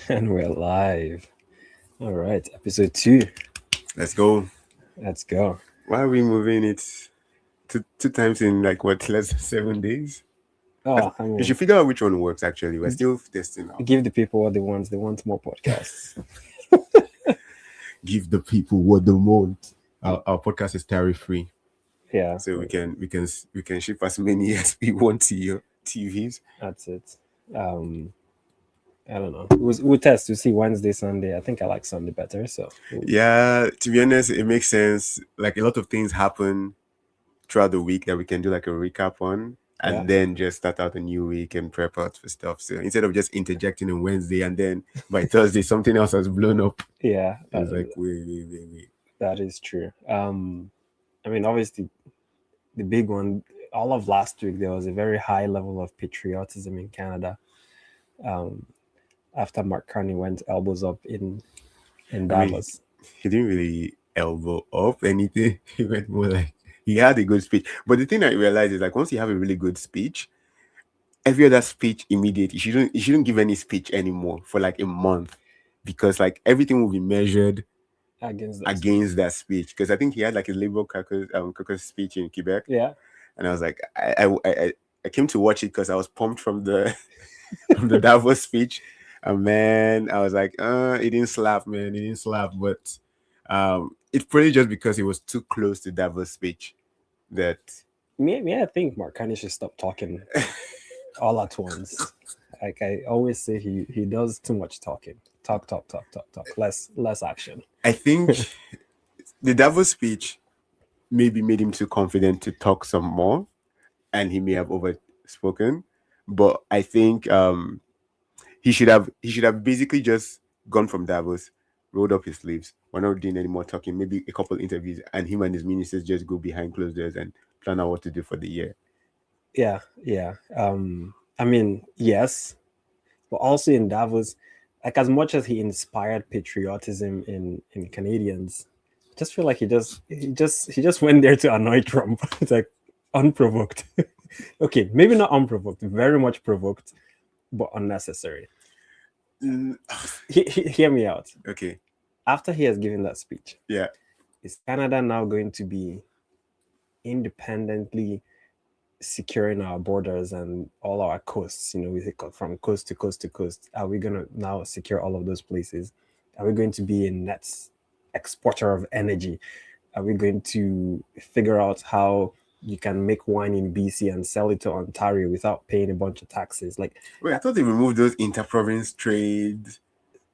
And we're live. All right, episode 2. Let's go. Let's go. Why are we moving it two times in like what less than 7 days? Oh, I We mean, should figure out which one works. Actually, we're still testing out. give the people what they want. They want more podcasts. Give the people what they want. Our podcast is tariff free, Yeah, so we can ship as many as we want to your TVs. that's it. Um, I don't know. We'll test. We'll see Wednesday, Sunday. I think I like Sunday better. So, Yeah, to be honest, it makes sense. Like a lot of things happen throughout the week that we can do like a recap on, yeah, and then just start out a new week and prep out for stuff. So instead of just interjecting on Wednesday and then by Thursday something else has blown up, yeah, it's like wait. that is true. I mean, obviously, the big one, all of last week, there was a very high level of patriotism in Canada. Um, after Mark Carney went elbows up in I mean, Davos. he didn't really elbow up anything. He went more like he had a good speech. But the thing I realized is like once you have a really good speech, every other speech immediately you shouldn't give any speech anymore for like a month because like everything will be measured Against that speech. against that speech. Because I think he had like a liberal caucus speech in Quebec, Yeah, and I was like, I came to watch it because I was pumped from the from the Davos speech, and man, I was like, it didn't slap, man, it didn't slap, but it's probably just because it was too close to Davos speech that me, I think Mark Carney should stop talking all at once. Like I always say, he does too much talking. Talk. Less action. I think the Davos speech maybe made him too confident to talk some more, and he may have overspoken. But I think he should have basically just gone from Davos, rolled up his sleeves. We're not doing any more talking. Maybe a couple interviews, and him and his ministers just go behind closed doors and plan out what to do for the year. Yeah, yeah. I mean, yes, but also in Davos, like as much as he inspired patriotism in Canadians, I just feel like he just went there to annoy Trump. It's like unprovoked. Okay, maybe not unprovoked, very much provoked, but unnecessary. Mm, Hear me out. okay. After he has given that speech, Yeah. is Canada now going to be independently securing our borders and all our coasts? From coast to coast to coast. Are we going to now secure all of those places? Are we going to be a net exporter of energy? Are we going to figure out how you can make wine in BC and sell it to Ontario without paying a bunch of taxes? Like, Wait, I thought they removed those inter-province trade, I,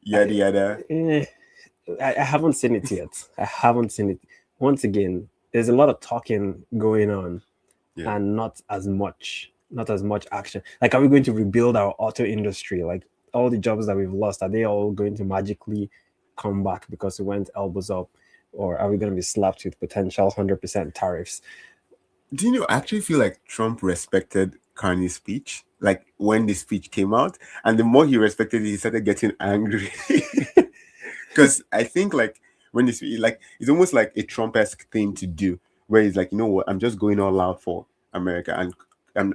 yada yada. eh, I haven't seen it yet. I haven't seen it. Once again, there's a lot of talking going on Yeah. and not as much action. Like, are we going to rebuild our auto industry? Like, all the jobs that we've lost, are they all going to magically come back because we went elbows up? Or are we going to be slapped with potential 100% tariffs? Do you know? I actually feel like Trump respected Carney's speech. Like when the speech came out, and the more he respected it, he started getting angry. Because I think like when this like it's almost like a Trump-esque thing to do, where he's like, you know what, I'm just going all out for America, and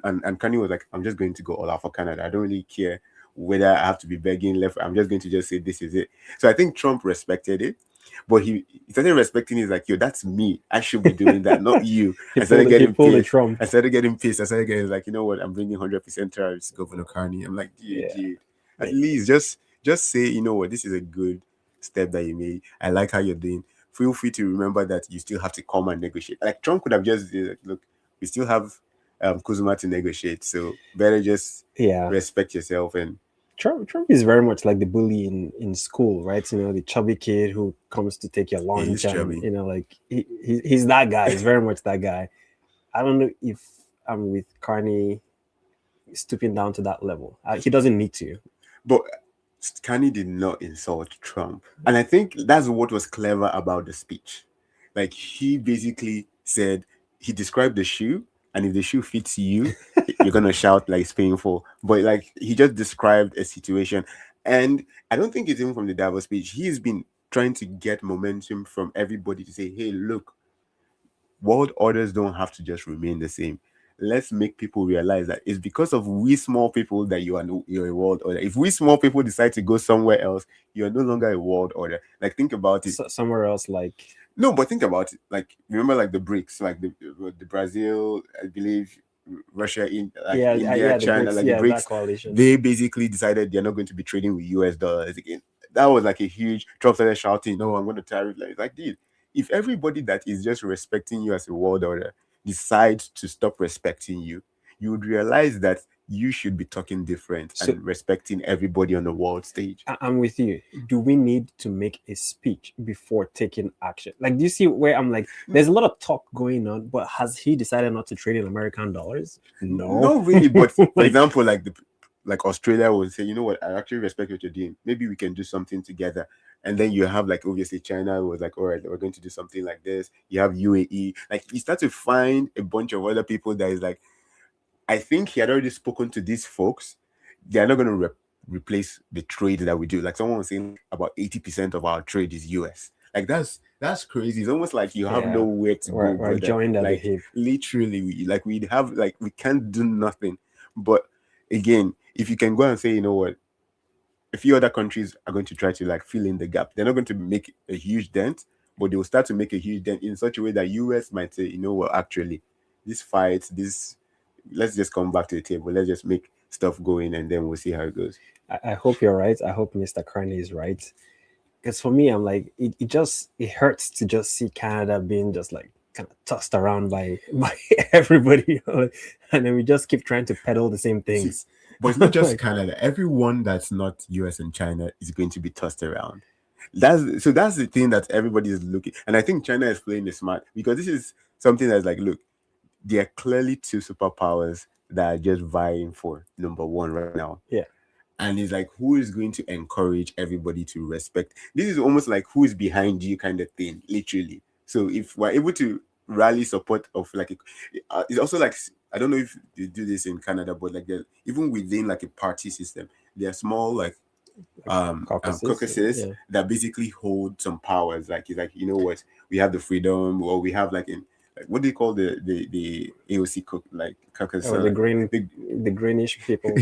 Kanye was like, I'm just going to go all out for Canada. I don't really care whether I have to be begging left. I'm just going to just say this is it. So I think Trump respected it, but he started respecting it. He's like, yo, that's me. I should be doing that, not you. he I started pulled he getting pulled a pissed. Trump. I started getting pissed. I started getting like, you know what, I'm bringing 100% tariffs, Governor Carney. I'm like, Yeah. dude, at least just say, you know what, this is a good step that you made. I like how you're doing. Feel free to remember that you still have to come and negotiate. Like Trump could have just like, look, we still have Kuzuma to negotiate, so better just Yeah. respect yourself. And Trump is very much like the bully in school, right? The chubby kid who comes to take your he's lunch, and chubby. like he's that guy. He's very much that guy. I don't know if I'm with Carney stooping down to that level. He doesn't need to. But Kanye did not insult Trump, and I think that's what was clever about the speech. Like he basically said he described the shoe, and if the shoe fits you, you're gonna shout like it's painful. But like he just described a situation, and I don't think it's even from the Davos speech. He's been trying to get momentum from everybody to say, "Hey, look, world orders don't have to just remain the same." let's make people realize that it's because of we small people that you're a world order. If we small people decide to go somewhere else, you're no longer a world order. Like think about it. Somewhere else, like No, but think about it. Like remember, like the BRICS, like the Brazil, I believe, Russia, in like yeah, India, yeah, the China, BRICS, like the yeah, that BRICS. coalition. They basically decided they're not going to be trading with US dollars again. That was like a huge. Trump started shouting, "No, I'm going to tariff." Like, dude, if everybody that is just respecting you as a world order decides to stop respecting you, you would realize that you should be talking different So and respecting everybody on the world stage. I'm with you. Do we need to make a speech before taking action? Like, do you see where I'm like, there's a lot of talk going on, but has he decided not to trade in American dollars? No. Not really, but for Like, example, like Australia will say, you know what, I actually respect what you're doing. Maybe we can do something together. And then you have like obviously China was like, all right, we're going to do something like this. You have UAE. Like you start to find a bunch of other people that is like, I think he had already spoken to these folks. They are not going to replace the trade that we do. Like someone was saying, like about 80% of our trade is US. Like that's crazy. It's almost like you have yeah, nowhere to go, we're brother. joined at the Like hip. literally, we have like we can't do nothing. But again, if you can go and say, you know what, a few other countries are going to try to like fill in the gap. They're not going to make a huge dent, but they will start to make a huge dent in such a way that US might say, you know what, actually, this fight, this let's just come back to the table. Let's just make stuff going and then we'll see how it goes. I hope you're right. I hope Mr. Carney is right. Because for me, I'm like, it hurts to just see Canada being just like kind of tossed around by everybody, and then we just keep trying to peddle the same See, things. but it's not just Like, Canada. Everyone that's not US and China is going to be tossed around. That's the thing that everybody is looking. And I think China is playing the smart because this is something that's like, look, there are clearly two superpowers that are just vying for number one right now. yeah, And it's like, who is going to encourage everybody to respect? This is almost like who is behind you kind of thing, literally. So if we're able to rally support of like, it's also like, I don't know if they do this in Canada, but like even within like a party system, there are small like caucuses. caucuses Yeah, that basically hold some powers. Like it's like, you know what, we have the freedom, or we have like in like what do you call the AOC like caucus? or The, the greenish people.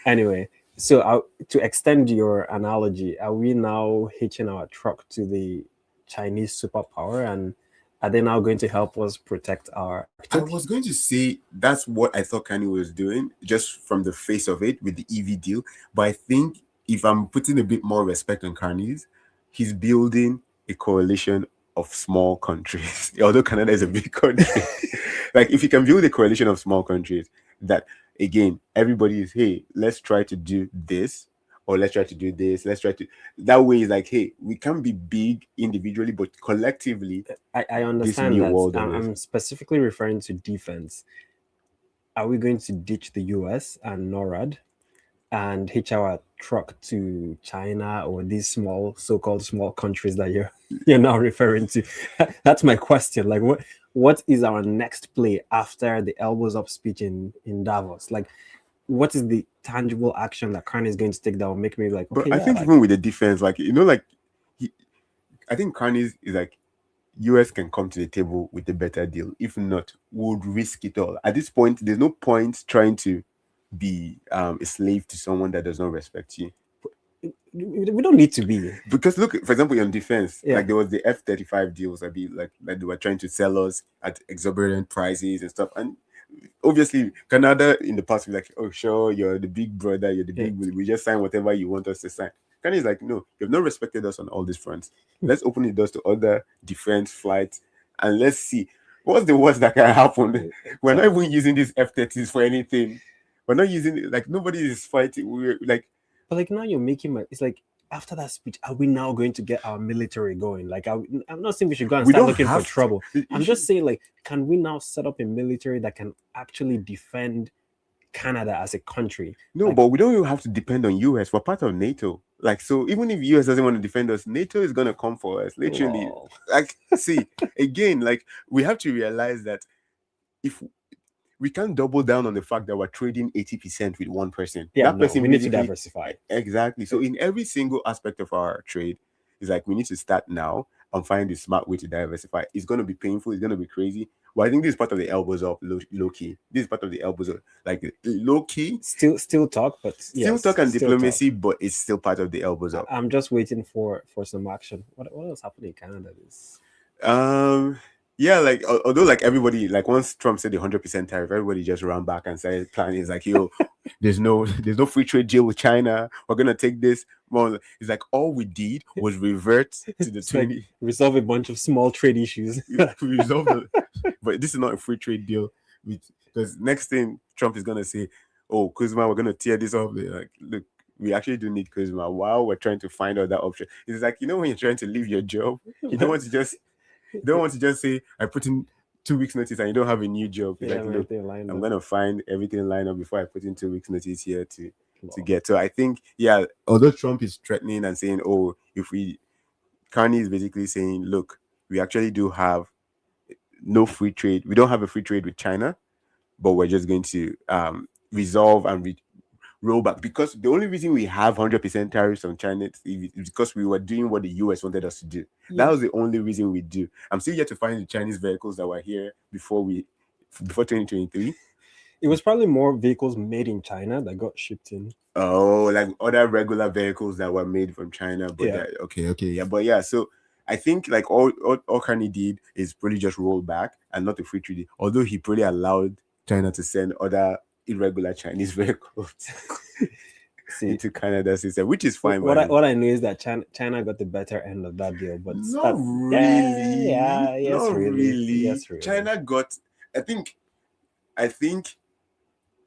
Anyway, so to extend your analogy, are we now hitching our truck to the Chinese superpower, and are they now going to help us protect our I Arctic? was going to say that's what I thought Kanye was doing, just from the face of it with the EV deal. But I think if I'm putting a bit more respect on Kanye's, he's building a coalition of small countries. Although Canada is a big country, like if you can build a coalition of small countries, that again, everybody is, hey, let's try to do this, or let's try to do this. Let's try to that way is like, hey, we can be big individually, but collectively, I this understand new that. world orders. I'm specifically referring to defense. Are we going to ditch the US and NORAD and hitch our truck to China or these small, so-called small countries that you're now referring to? That's my question. Like, what is our next play after the elbows up speech in Davos? Like, what is the tangible action that Kanye is going to take that will make me like, But okay, I yeah, think like, even with the defense, like you know, like he, I think Kanye is like US can come to the table with a better deal. If not, would risk it all. At this point, there's no point trying to be a slave to someone that does not respect you. we don't need to be. Because look, for example, on defense, Yeah, like there was the F-35 deals. I mean, like they were trying to sell us at exorbitant prices and stuff. And obviously, Canada in the past was like, oh sure, you're the big brother, you're the yeah. big. We just sign whatever you want us to sign. Canada is like, no, you've not respected us on all these fronts. Let's open the doors to other defense flights, and let's see what's the worst that can happen. We're not So, even using these F-30s for anything. We're not using it, like nobody is fighting. We're like, but like now you're making my. It's like after that speech, are we now going to get our military going? Like, I'm not saying we should go and we start don't looking for have to. trouble. I'm just saying, like, can we now set up a military that can actually defend Canada as a country? No, Like, but we don't even have to depend on US. We're part of NATO. Like, so even if US doesn't want to defend us, NATO is gonna come for us. Literally. lol. Like, see, again, like we have to realize that if we can't double down on the fact that we're trading 80% with one person. Yeah, That no, person we need to basically diversify. exactly. So in every single aspect of our trade, it's like we need to start now and find the smart way to diversify. It's gonna be painful, it's gonna be crazy, Well, I think this is part of the elbows up, low key. This is part of the elbows up, like low key. Still talk, but Still yes, talk and still talk. diplomacy, but it's still part of the elbows up. I'm just waiting for some action. What else happened in Canada? This Um, yeah, like although like everybody, like once Trump said the 100% tariff, everybody just ran back and started planning. It's like, yo, there's no free trade deal with China. We're gonna take this. Well, it's like all we did was revert to the it's like 20. resolve a bunch of small trade issues. We resolved it, but this is not a free trade deal. Because next thing Trump is gonna say, "Oh, Kuzma, we're gonna tear this off." They're like, look, we actually do need Kuzma. While we're trying to find out that option, it's like when you're trying to leave your job, you don't want to just say, "I put in 2 weeks notice," and you don't have a new job. It's Yeah, like, look, everything lined I'm up. gonna find everything lined up before I put in 2 weeks notice here to Wow. get. So I think, yeah, although Trump is threatening and saying, "Oh, if we," Carney is basically saying, "Look, we actually do have no free trade. We don't have a free trade with China, but we're just going to resolve and roll back because the only reason we have 100% tariffs on China is because we were doing what the US wanted us to do. That was the only reason we do. I'm still yet to find the Chinese vehicles that were here before 2023. It was probably more vehicles made in China that got shipped in. Oh, like other regular vehicles that were made from China, but Yeah. okay, yeah, but yeah. So I think like all Kanye did is probably just roll back and not a free trade. Although he probably allowed China to send other irregular Chinese vehicles See, into Canada system, which is fine. what I know is that China got the better end of that deal, but Not really, yes, not really, really. yes, really. China got. I think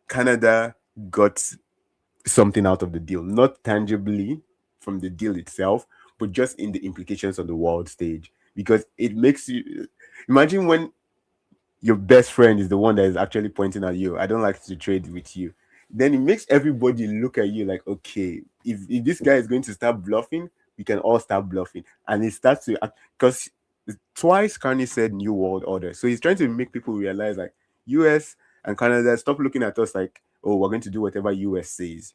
Canada got something out of the deal, not tangibly from the deal itself, but just in the implications on the world stage. Because it makes you imagine when your best friend is the one that is actually pointing at you, "I don't like to trade with you." Then it makes everybody look at you like, okay, if this guy is going to start bluffing, we can all start bluffing. And it starts to act because twice Kanye said New World Order. So he's trying to make people realize like US and Canada stop looking at us like, oh, we're going to do whatever US says.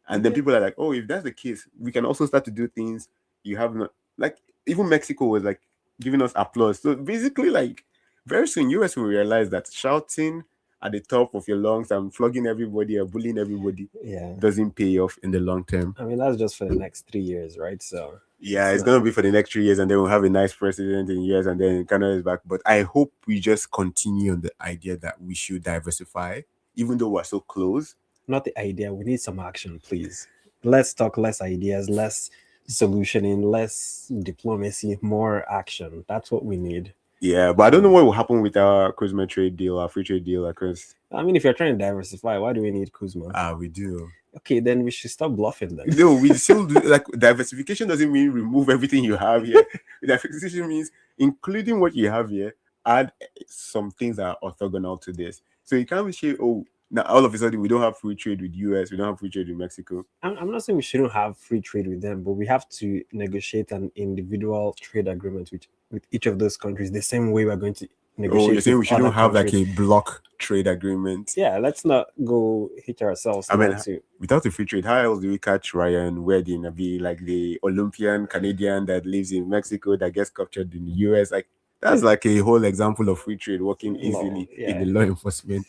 And then people are like, oh, if that's the case, we can also start to do things you have not, like even Mexico was like giving us applause. So basically, like very soon, US will realize that shouting at the top of your lungs and flogging everybody or bullying everybody Yeah, doesn't pay off in the long term. I mean that's just for the next 3 years, right? So Yeah, it's gonna be for the next 3 years, and then we'll have a nice president in years, and then Canada is back. But I hope we just continue on the idea that we should diversify, even though we're so close. not the idea. We need some action, please. Let's talk less ideas, less solutioning, less diplomacy, more action. That's what we need. Yeah, but I don't know what will happen with our Kuzma trade deal, our free trade deal, because I mean, if you're trying to diversify, why do we need Kuzma? we do. Okay, then we should stop bluffing then. No, we still do, like diversification doesn't mean remove everything you have here. Diversification means including what you have here, add some things that are orthogonal to this. So you can't say, oh, now all of a sudden we don't have free trade with US, we don't have free trade with Mexico. I'm not saying we shouldn't have free trade with them, but we have to negotiate an individual trade agreement with each of those countries the same way we're going to negotiate. Oh, you're saying we with shouldn't other have like countries. a block trade agreement? Yeah, let's not go hit ourselves. I mean, now too. without a free trade, how else do we catch Ryan Wedding? Be like the Olympian Canadian that lives in Mexico that gets captured in the US? Like that's like a whole example of free trade working easily yeah. in the law enforcement.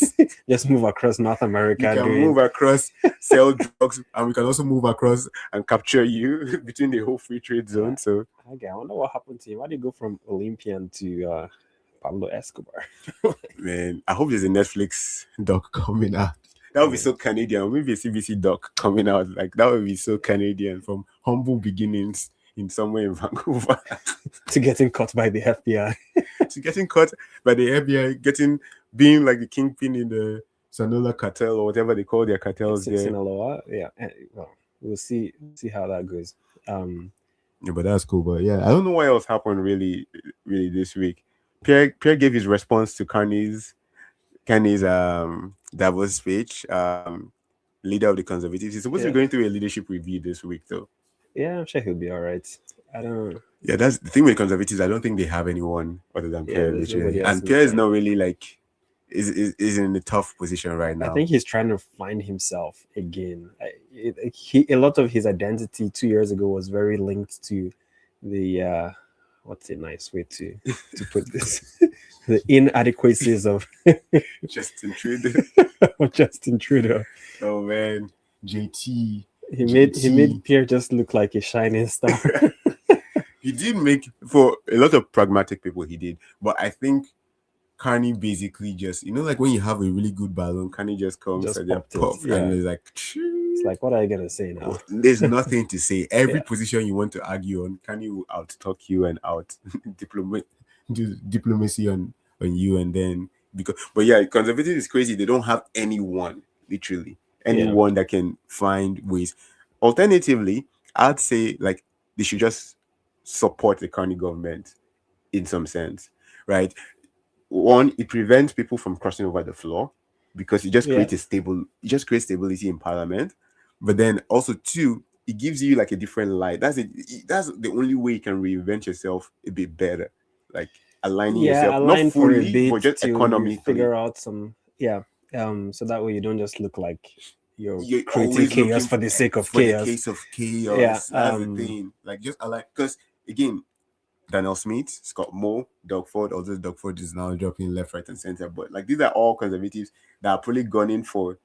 Just move across North America. You can move across, sell drugs, and we can also move across and capture you between the whole free trade zone. So Okay, I wonder what happened to him. Why did he go from Olympian to Pablo Escobar? man, I hope there's a Netflix doc coming out. That would be so Canadian. Or maybe a CBC doc coming out. Like that would be so Canadian, from humble beginnings in somewhere in Vancouver To getting caught by the FBI. to getting caught by the FBI, being like the kingpin in the Sanola cartel or whatever they call their cartels there. Sinaloa. Yeah. Well, we'll see how that goes. Yeah, but that's cool. But yeah, I don't know what else happened really this week. Pierre gave his response to Carney's Davos speech. Leader of the Conservatives. He's supposed to be going through a leadership review this week, though. Yeah, I'm sure he'll be all right. I don't. Yeah, that's the thing with Conservatives. I don't think they have anyone other than Pierre. Literally, and Pierre is not really like is in a tough position right now. I think he's trying to find himself again. A lot of his identity 2 years ago was very linked to the what's a nice way to put this? The inadequacies of Justin Trudeau. of Justin Trudeau. Oh man, JT, He made JT. Pierre just look like a shining star. He did make for a lot of pragmatic people. He did, but I think Carney basically just like when you have a really good balloon, Carney just comes Just and then popped it. puff, and Yeah. it's like. It's like, what are you gonna say now? There's nothing to say. Every Yeah. position you want to argue on, Kanye will out talk you and out do diplomacy on you, and then but yeah, conservative is crazy. They don't have anyone, literally Yeah. anyone that can find ways. Alternatively, I'd say like they should just support the Carney government in some sense, right? One, it prevents people from crossing over the floor because Yeah. it just creates stability in parliament. But then also two, it gives you like a different light. That's the only way you can reinvent yourself a bit better. Like aligning Yeah, yourself, not align for a fully, bit but just till you economically. figure out some. Yeah. So that way you don't just look like you're You're creating always chaos looking for the sake of for the chaos. case of Yeah. chaos. That's the thing. Like just align because again, Daniel Smith, Scott Moe, Doug Ford, although Doug Ford is now dropping left, right, and center. But like these are all conservatives that are probably gunning for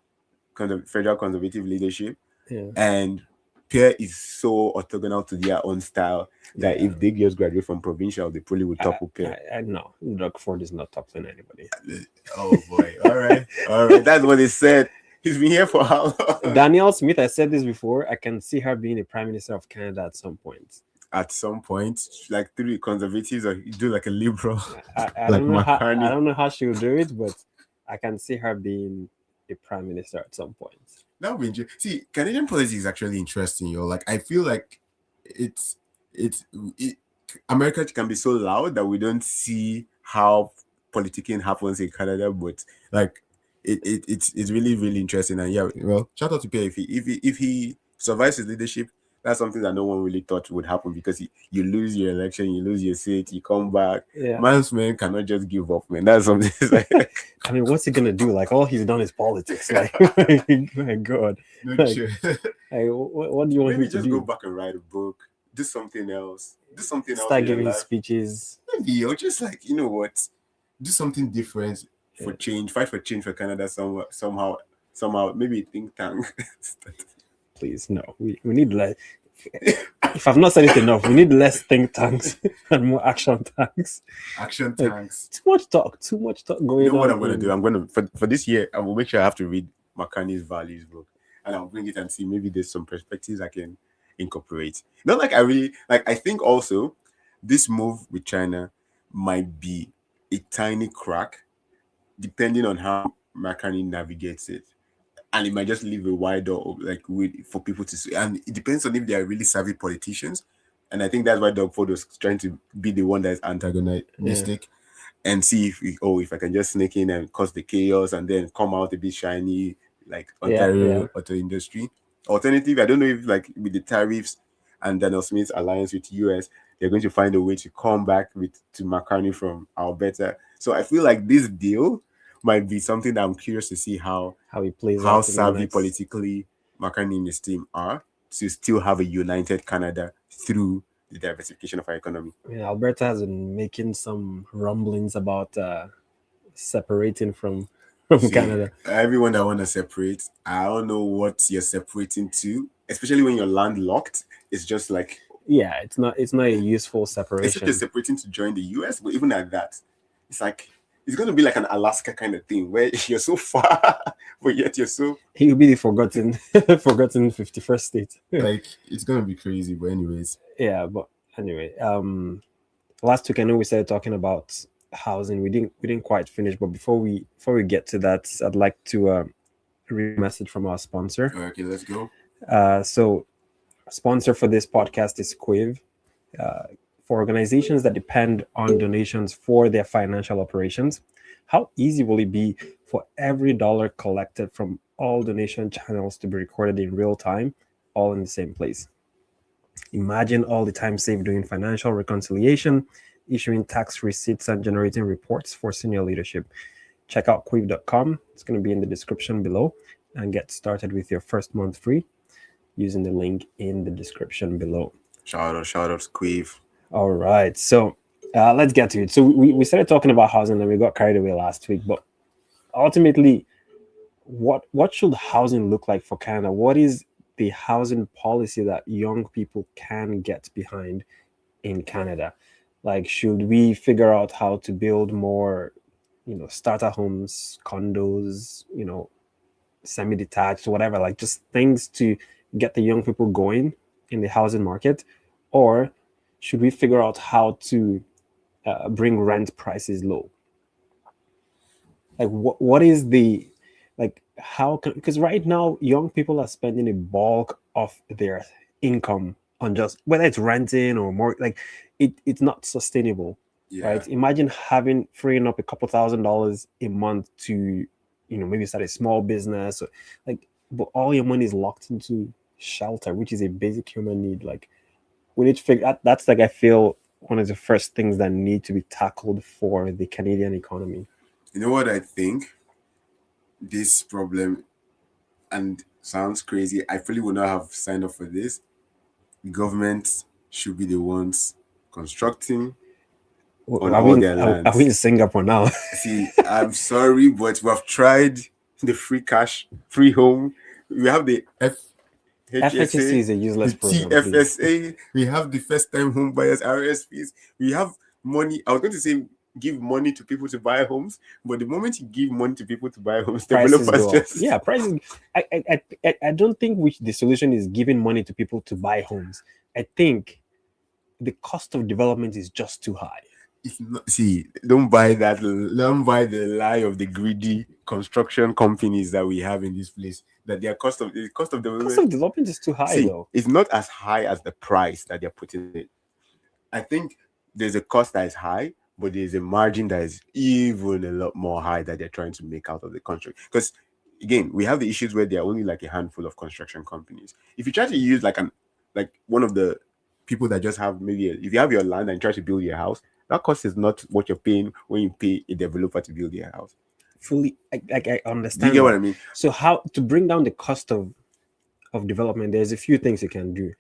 federal conservative leadership. Yeah. And Pierre is so orthogonal to their own style that Yeah. if they just graduate from provincial, they probably would topple Pierre. I know Doug Ford is not toppling anybody. Oh boy. All right. All right. That's what they said. He's been here for how long? Danielle Smith, I said this before. I can see her being the Prime Minister of Canada at some point. At some point, like through the conservatives, or you do like a liberal, I like don't know how I McCartney. don't know how she will do it, but I can see her being a Prime Minister at some point. That would be interesting. See, Canadian politics is actually interesting, yo. Like I feel like it's it's it, America can be so loud that we don't see how politicking happens in Canada, but like it's really really interesting. And yeah, well, shout out to Pierre if he survives his leadership. That's something that no one really thought would happen because you lose your election, you lose your seat, you come back. Yeah. Man's man cannot just give up, man. That's something. Like, I mean, what's he gonna do? Like all he's done is politics. Like, my God. no Like, sure. what do you want Maybe him to just go do? back and write a book, do something else, Start in your giving life. speeches. Maybe or just like what, do something different for Yeah. change, fight for change for Canada somehow. Maybe a think tank. Please, no. We need like. If I've not said it enough, we need less think tanks and more action tanks. Action Like, tanks. too much talk going You know on. what I'm gonna do? I'm gonna for this year. I will make sure I have to read McCartney's values book, and I'll bring it and see maybe there's some perspectives I can incorporate. Not like I really like. I think also this move with China might be a tiny crack, depending on how McCartney navigates it, and it might just leave a wide door like for people to see. And it depends on if they are really savvy politicians, and I think that's why Doug Ford was trying to be the one that is antagonistic. And see if I can just sneak in and cause the chaos and then come out a bit shiny like Ontario auto industry. Alternative, I don't know if like with the tariffs and Daniel Smith's alliance with US, they're going to find a way to come back to McCartney from Alberta. So I feel like this deal might be something that I'm curious to see how he plays how out in the savvy next. politically McCartney and his team are to still have a united Canada through the diversification of our economy. Yeah, Alberta has been making some rumblings about separating from See, Canada. everyone that want to separate, I don't know what you're separating to, especially when you're landlocked. It's just like Yeah, it's not a useful except separation. you're separating to join the US, but even at that, it's like it's going to be like an Alaska kind of thing where you're so far, but yet you're so He will be the forgotten 51st state. like it's going to be crazy. But anyways, Yeah, but anyway, last week I know we started talking about housing. We didn't quite finish, but before we get to that, I'd like to read a message from our sponsor. okay, let's go. So, sponsor for this podcast is Kweeve. For organizations that depend on donations for their financial operations, how easy will it be for every dollar collected from all donation channels to be recorded in real time, all in the same place? Imagine all the time saved doing financial reconciliation, issuing tax receipts, and generating reports for senior leadership. Check out Kweeve.com. It's going to be in the description below, and get started with your first month free using the link in the description below. Shout out to Kweeve. All right. So let's get to it. So we started talking about housing and we got carried away last week, but ultimately, what should housing look like for Canada? What is the housing policy that young people can get behind in Canada? Like, should we figure out how to build more, starter homes, condos, semi-detached, whatever, like just things to get the young people going in the housing market, or should we figure out how to bring rent prices low? Like, what is the like how can, because right now young people are spending a bulk of their income on just whether it's renting or more, like it's not sustainable, Yeah. right? Imagine having freeing up a couple $1,000s a month to maybe start a small business or like, but all your money is locked into shelter, which is a basic human need. Like, we need to figure that's like, I feel, one of the first things that need to be tackled for the Canadian economy. You know what I think? This problem, and sounds crazy, I fully would not have signed up for this. The government should be the ones constructing on Are all we their are we in lands. Singapore now? See, I'm sorry, but we have tried the free cash, free home. We have the FHSC FHSA, is a the useless program, please. TFSA. We have the first time home buyers RSPs. We have money. I was going to say give money to people to buy homes, but the moment you give money to people to buy homes, Prices developers go up. just Yeah, prices. I don't think the solution is giving money to people to buy homes. I think the cost of development is just too high. it's not, see, don't buy that. Don't buy the lie of the greedy construction companies that we have in this place. That their cost of Cost development. of development is too high, See, though. it's not as high as the price that they're putting it. I think there's a cost that is high, but there's a margin that is even a lot more high that they're trying to make out of the contract. Because again, we have the issues where there are only like a handful of construction companies. If you try to use like one of the people that just have maybe if you have your land and try to build your house, that cost is not what you're paying when you pay a developer to build your house. Fully, I Do you understand get what that. I mean? So how to bring down the cost of development? There's a few things you can do.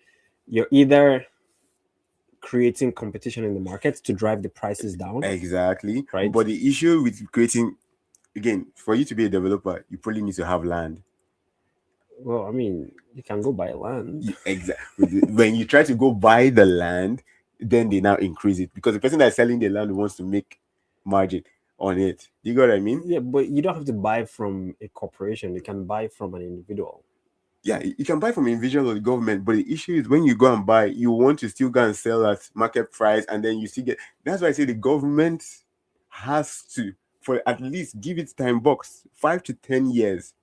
You're either creating competition in the market to drive the prices down, Exactly. right? But the issue with creating again, for you to be a developer, you probably need to have land. Well, I mean, you can go buy land. Exactly. When you try to go buy the land, then they now increase it because the person that's selling the land wants to make margin on it. Do you get what I mean? Yeah, but you don't have to buy from a corporation. You can buy from an individual. Yeah, you can buy from individual or the government, but the issue is when you go and buy, you want to still go and sell at market price, and then you still get. That's why I say the government has to, for at least give it time box 5 to 10 years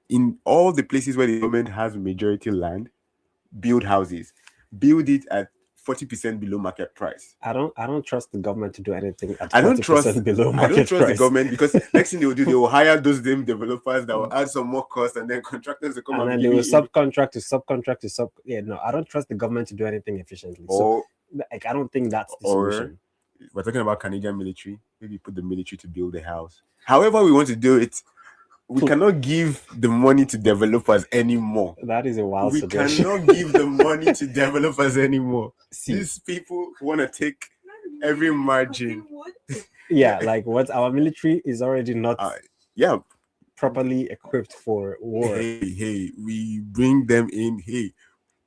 in all the places where the government has majority land, build houses, build it at 40% below market price. I don't trust the government to do anything at I don't 40% trust below I don't market trust the price. government because next thing they will do, they will hire those damn developers that will add some more cost and then contractors will come And and be then they will giving subcontract to sub. Yeah, no, I don't trust the government to do anything efficiently. So, or like, I don't think that's the or solution. we're talking about Canadian military, maybe put the military to build a house. However, we want to do it, we cannot give the money to developers anymore. That is a wild We suggestion. cannot give the money to developers anymore. See, These people want to take every margin. yeah, like what our military is already not Uh, yeah, properly equipped for war. hey, we bring them in. Hey,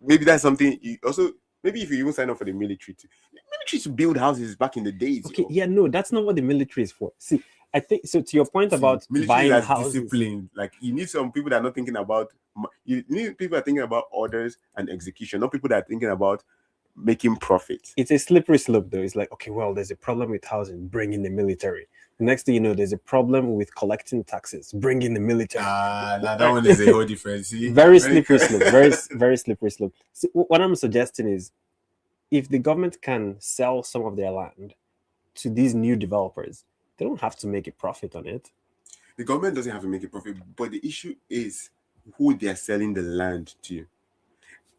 maybe that's something you also, maybe if you even sign up for the military to build houses back in the days, Okay, yeah, no, that's not what the military is for. See, I think so. To your point See, about military is buying as houses, disciplined. Like you need some people that are not thinking about. You need people that are thinking about orders and execution, not people that are thinking about making profit. it's a slippery slope, though. It's like, okay, well, there's a problem with housing, bring in the military. The next thing you know, there's a problem with collecting taxes, bring in the military. Now that one is a whole difference. See, Very slippery slope. Very slippery slope. So what I'm suggesting is, if the government can sell some of their land to these new developers, they don't have to make a profit on it. The government doesn't have to make a profit, but the issue is who they are selling the land to.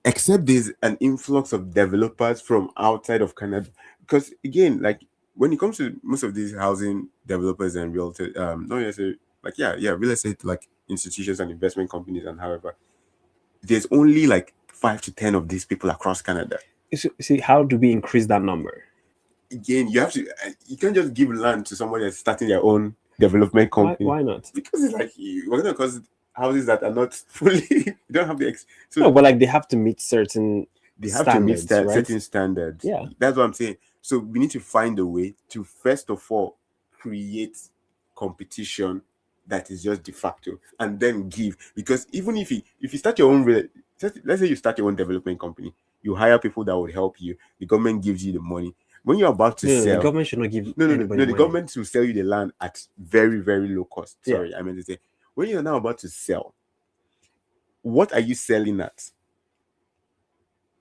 Except there's an influx of developers from outside of Canada, because again, like when it comes to most of these housing developers and realtor, not necessarily like real estate like institutions and investment companies and however, there's only like 5 to 10 of these people across Canada. see, how do we increase that number? Again, you have to. You can't just give land to somebody that's starting their own development company Why not? because it's like we're gonna cause houses that are not fully. You don't have the so No, but like they have to meet certain they have to meet standards, right? certain standards. Yeah. That's what I'm saying. So we need to find a way to first of all create competition that is just de facto, and then give. Because even if you start your own, let's say you start your own development company, you hire people that would help you. The government gives you the money when you're about to No, the sell. government should not give No. anybody The money. government will sell you the land at very, very low cost. Yeah. Sorry, I meant to say when you're now about to sell, what are you selling at?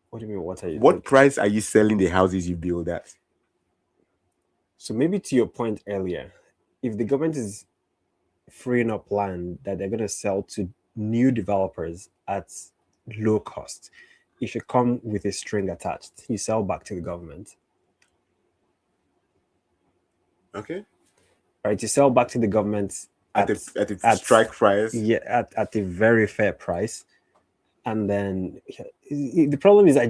What do you mean? What are you? What Like, price are you selling the houses you build at? so maybe to your point earlier, if the government is freeing up land that they're going to sell to new developers at low cost, it should come with a string attached. You sell back to the government, Okay, right? You sell back to the government at a strike price. yeah, at a very fair price. And then the problem is, I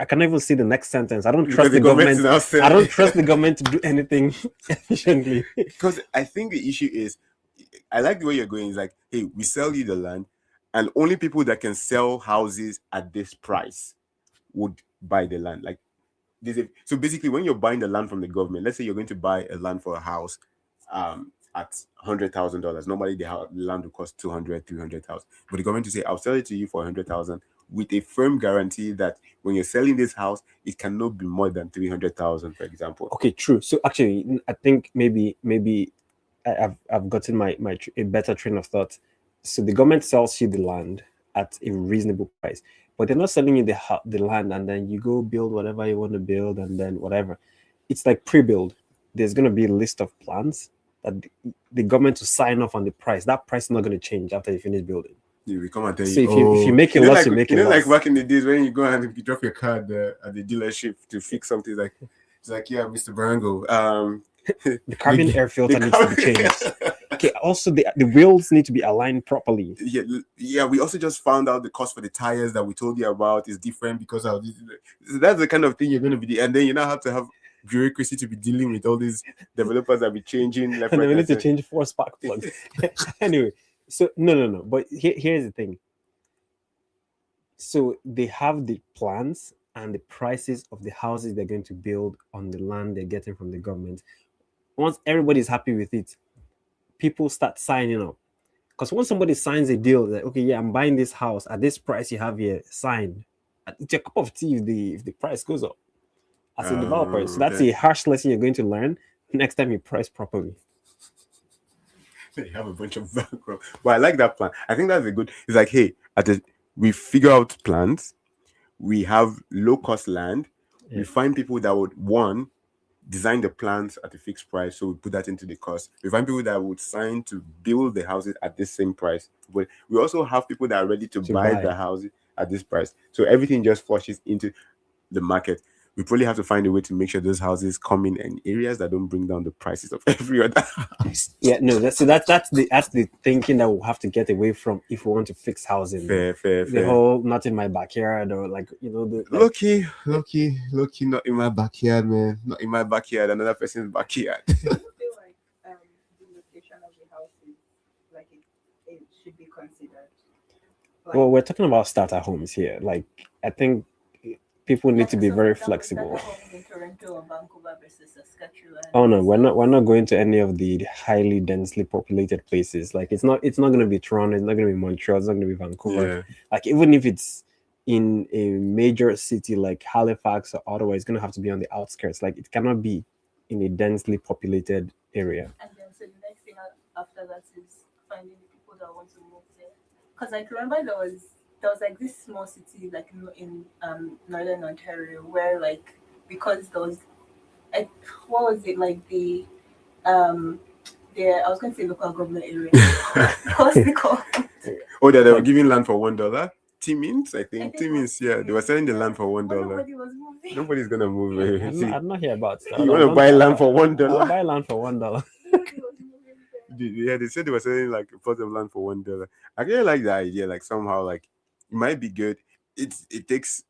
can't even see the next sentence. I don't Because trust the the government is government. now selling. I don't trust the government to do anything efficiently. Because I think the issue is, I like the way you're going. It's like, hey, we sell you the land, and only people that can sell houses at this price would buy the land. Like, so basically, when you're buying the land from the government, let's say you're going to buy a land for a house, at $100,000. Normally, the land will cost 200, 300,000. But the government will say, I'll sell it to you for 100,000 with a firm guarantee that when you're selling this house, it cannot be more than 300,000, for example. Okay, true. So actually, I think maybe I've gotten a better train of thought. So the government sells you the land at a reasonable price, but they're not selling you the land and then you go build whatever you want to build and then whatever. It's like pre-build. There's going to be a list of plans that the government will sign off on the price. That price is not going to change after you finish building. Yeah, we come and tell So you, if you make a loss, like, you make a loss. like back in the days when you go and you drop your car at the dealership to fix something, it's like, yeah, Mr. Brango, the cabin air filter needs to be changed. Okay, also the wheels need to be aligned properly. Yeah. We also just found out the cost for the tires that we told you about is different because of this. That's the kind of thing you're going to be, and then you now have to have bureaucracy to be dealing with all these developers that be changing left, And right, then we need to center. change 4 spark plugs. Anyway, so no. But here's the thing. So they have the plans and the prices of the houses they're going to build on the land they're getting from the government. Once everybody's happy with it, people start signing up. Because once somebody signs a deal that, okay, yeah, I'm buying this house at this price you have here, signed, it's a cup of tea if the price goes up as a developer. So that's Okay. a harsh lesson you're going to learn next time you price properly. They have a bunch of background. But I like that plan. I think that's a good. It's like, hey, we figure out plans. We have low cost land. Yeah. We find people that would design the plans at a fixed price, so we put that into the cost. We find people that would sign to build the houses at the same price. But we also have people that are ready to buy the houses at this price. So everything just flushes into the market. We probably have to find a way to make sure those houses come in areas that don't bring down the prices of every other house. Yeah, no, that's the thinking that we'll have to get away from if we want to fix housing. Fair. The whole not in my backyard or like Lucky, not in my backyard, man. Not in my backyard, another person's backyard. I feel like the location of the house is like it should be considered. Like, well, we're talking about starter homes here. Like I think people need to be very flexible. In Toronto or Vancouver versus Saskatchewan. Oh no, we're not going to any of the highly densely populated places. Like it's not going to be Toronto, it's not going to be Montreal, it's not going to be Vancouver. Yeah. Like even if it's in a major city like Halifax or Ottawa, it's going to have to be on the outskirts. Like it cannot be in a densely populated area. And then so the next thing after that is finding the people that want to move there. Because I remember there was like this small city like in northern Ontario where like because there was what was it like the I was going to say local government area. What's it called? Oh, they were giving land for $1. Timmins, I think Timmins, yeah, they were selling the land for $1. Nobody was moving. Nobody's gonna move. I'm not here about that. You want to buy land for $1? I'll buy land for $1. Yeah, they said they were selling like a plot of land for $1. I really like the idea. Like somehow, like it might be good. It takes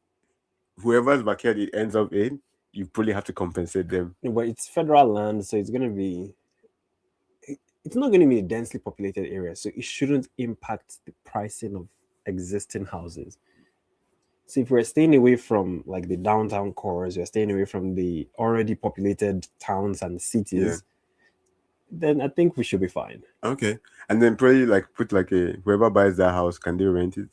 whoever's backyard it ends up in, you probably have to compensate them. But it's federal land, so it's not going to be a densely populated area, so it shouldn't impact the pricing of existing houses. So if we're staying away from like the downtown cores, we're staying away from the already populated towns and cities, then I think we should be fine. Okay. And then probably like put like whoever buys that house, can they rent it?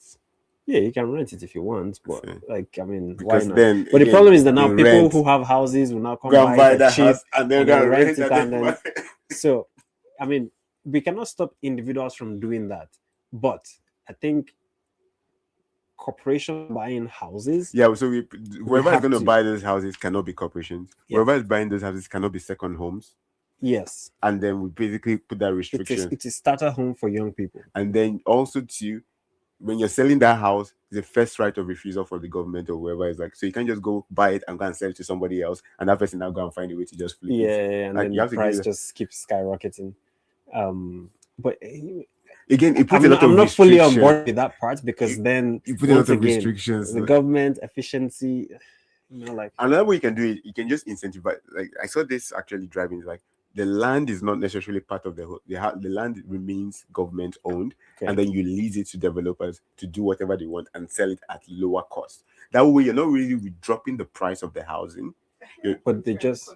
Yeah, you can rent it if you want, but Okay. like I mean, Because why not? then But the again, problem is that now the people rent- who have houses will now come go and buy buy it that cheap. house and then and go then and rent rent it it and and then- then So, I mean, we cannot stop individuals from doing that, but I think corporations buying houses. yeah, so whoever is have going to to- buy those houses cannot be corporations. Yeah. Whoever is buying those houses cannot be second homes. Yes, And then we basically put that it restriction. is starter home for young people. And then also too, when you're selling that house, the first right of refusal for the government or whoever is like, so you can't just go buy it and go and sell it to somebody else, and that person now go and find a way to just flip Yeah, it. and Like, then you the have to price give- just keeps skyrocketing. But Again, it puts I'm a lot not, of I'm not fully on restriction. board with that part because then You put a lot once of again, restrictions. the government efficiency, like Another way you can do it, you can just incentivize. Like I saw this actually driving. Like the land is not necessarily part of the whole. The land remains government owned, okay. and then you lease it to developers to do whatever they want and sell it at lower cost. That way, you're not really dropping the price of the housing. But they just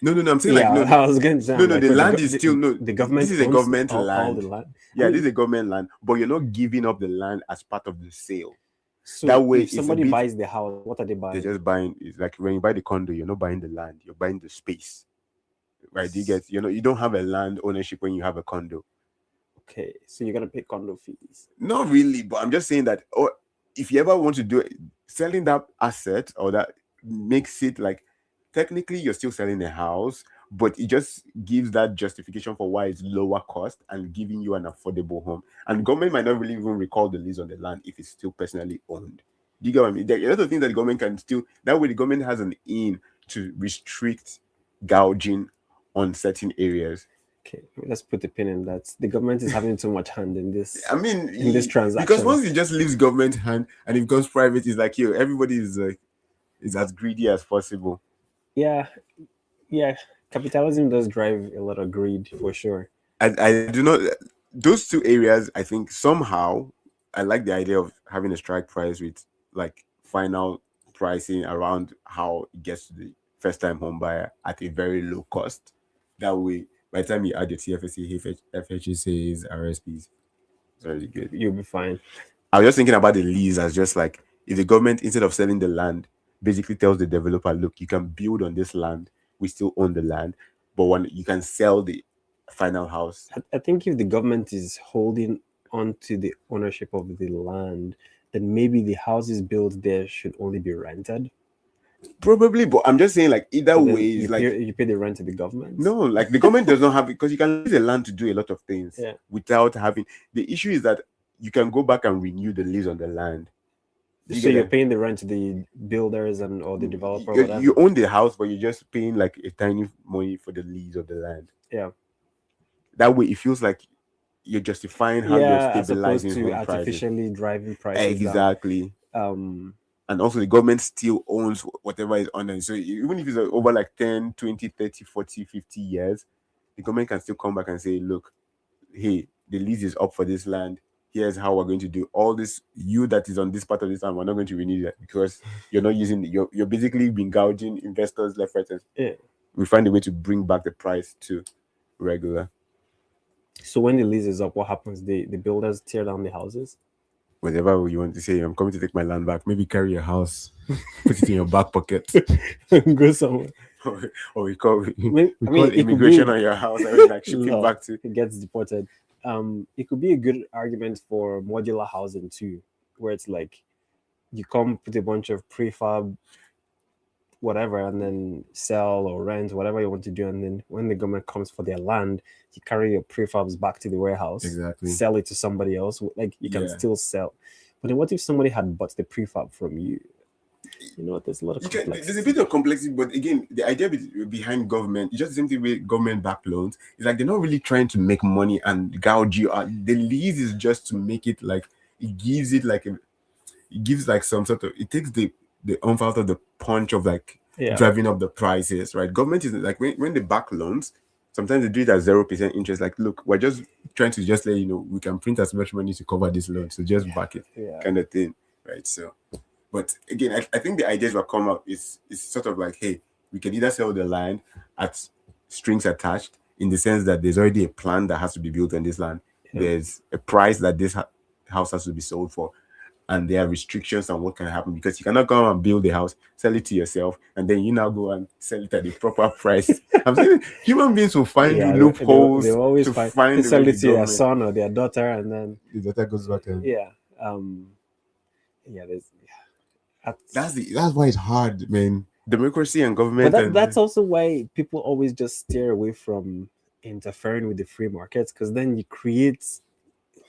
No. I'm saying yeah. like no. I was going to say No, I'm like, the wait, land is still no. The government. This is a owns government all land. the land. Yeah, I mean, this is a government land, but you're not giving up the land as part of the sale. so that way, if it's a somebody bit- buys the house, what are they buying? They're just buying. It's like when you buy the condo, you're not buying the land. You're buying the space. Right? Do you get? You don't have a land ownership when you have a condo. Okay, so you're gonna pay condo fees. Not really, but I'm just saying that. Or if you ever want to do it, selling that asset or that makes it like technically you're still selling a house, but it just gives that justification for why it's lower cost and giving you an affordable home. And government might not really even recall the lease on the land if it's still personally owned. Do you get what I mean? There are a lot of things that the government can still. That way, the government has an in to restrict gouging on certain areas. Okay, let's put a pin in that. The government is having too much hand in this. I mean, In this transaction. because once it just leaves government hand and it becomes private, it's like everybody is like is as greedy as possible. Yeah, capitalism does drive a lot of greed for sure. I do not. Those two areas, I think somehow I like the idea of having a strike price with like final pricing around how it gets to the first time home buyer at a very low cost. That way, by the time you add your TFSC, FHSAs, RSPs, it's really good. You'll be fine. I was just thinking about the lease as just like if the government, instead of selling the land, basically tells the developer, look, you can build on this land, we still own the land, but when you can sell the final house. I think if the government is holding on to the ownership of the land, then maybe the houses built there should only be rented. Probably, but I'm just saying like either Then way, you it's like you pay the rent to the government. no, like the government does not have it because you can use the land to do a lot of things Yeah. without having the issue is that you can go back and renew the lease on the land. You So get you're it? paying the rent to the builders or the developer. You, whatever. you own the house, but you're just paying like a tiny money for the lease of the land. Yeah. That way, it feels like you're justifying how Yeah, you're as opposed stabilizing to home prices. artificially driving prices down. Exactly. And also the government still owns whatever is on it. So even if it's over like 10, 20, 30, 40, 50 years, the government can still come back and say, look, hey, the lease is up for this land. Here's how we're going to do all this. You that is on this part of this land, we're not going to renew that because you're not using you're basically been gouging investors left, right, and Yeah. we find a way to bring back the price to regular. So when the lease is up, what happens? The builders tear down the houses. Whatever you want to say, I'm coming to take my land back. Maybe carry your house, put it in your back pocket. Go somewhere. Or we call I mean, it immigration could on your house and we like ship No. it back to. it gets deported. It could be a good argument for modular housing too, where it's like you come put a bunch of prefab whatever and then sell or rent whatever you want to do, and then when the government comes for their land, you carry your prefabs back to the warehouse, Exactly. sell it to somebody else. Like you can Yeah. still sell. But then what if somebody had bought the prefab from you? You know what? There's a lot of There's a complexity. bit of complexity, but again, the idea behind government, it's just the same thing with government-backed loans. It's like they're not really trying to make money and gouge you out. The lease is just to make it like it gives like some sort of it takes the the punch of like Yeah. driving up the prices, right? Government is like when they back loans, sometimes they do it at 0% interest. Like, look, we're just trying to just let you know we can print as much money to cover this loan, so just back it, Yeah. kind of thing, right? So, but again, I think the ideas will come up is sort of like, hey, we can either sell the land at strings attached, in the sense that there's already a plan that has to be built on this land. Yeah. There's a price that this house has to be sold for, and there are restrictions on what can happen, because you cannot go and build a house, sell it to yourself, and then you now go and sell it at the proper price. I'm saying human beings will find Yeah, loopholes they always to find find they the sell way it the to their government son or their daughter, and then the data goes back and yeah, there's that's why it's hard, man. Democracy and but government that's also why people always just steer away from interfering with the free markets, because then you create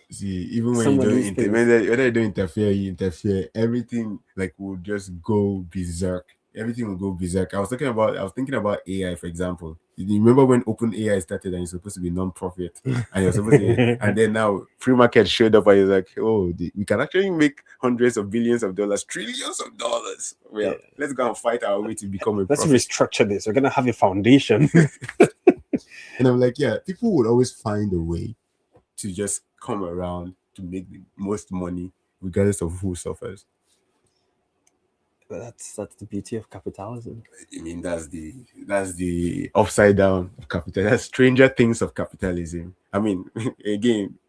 see, even when some you of don't these things. whether you don't interfere, you interfere, everything like will just go berserk. Everything will go berserk. I was thinking about AI, for example. You remember when Open AI started and it's supposed to be non-profit, and you're supposed to, and then now free market showed up and you're like, oh, we can actually make hundreds of billions of dollars, trillions of dollars. Well, Yeah. let's go and fight our way to become a Let's profit. restructure this. We're gonna have a foundation. And I'm like, yeah, people would always find a way to just come around to make the most money, regardless of who suffers. But that's the beauty of capitalism. I mean, that's the upside down of capital. That's stranger things of capitalism. I mean, again,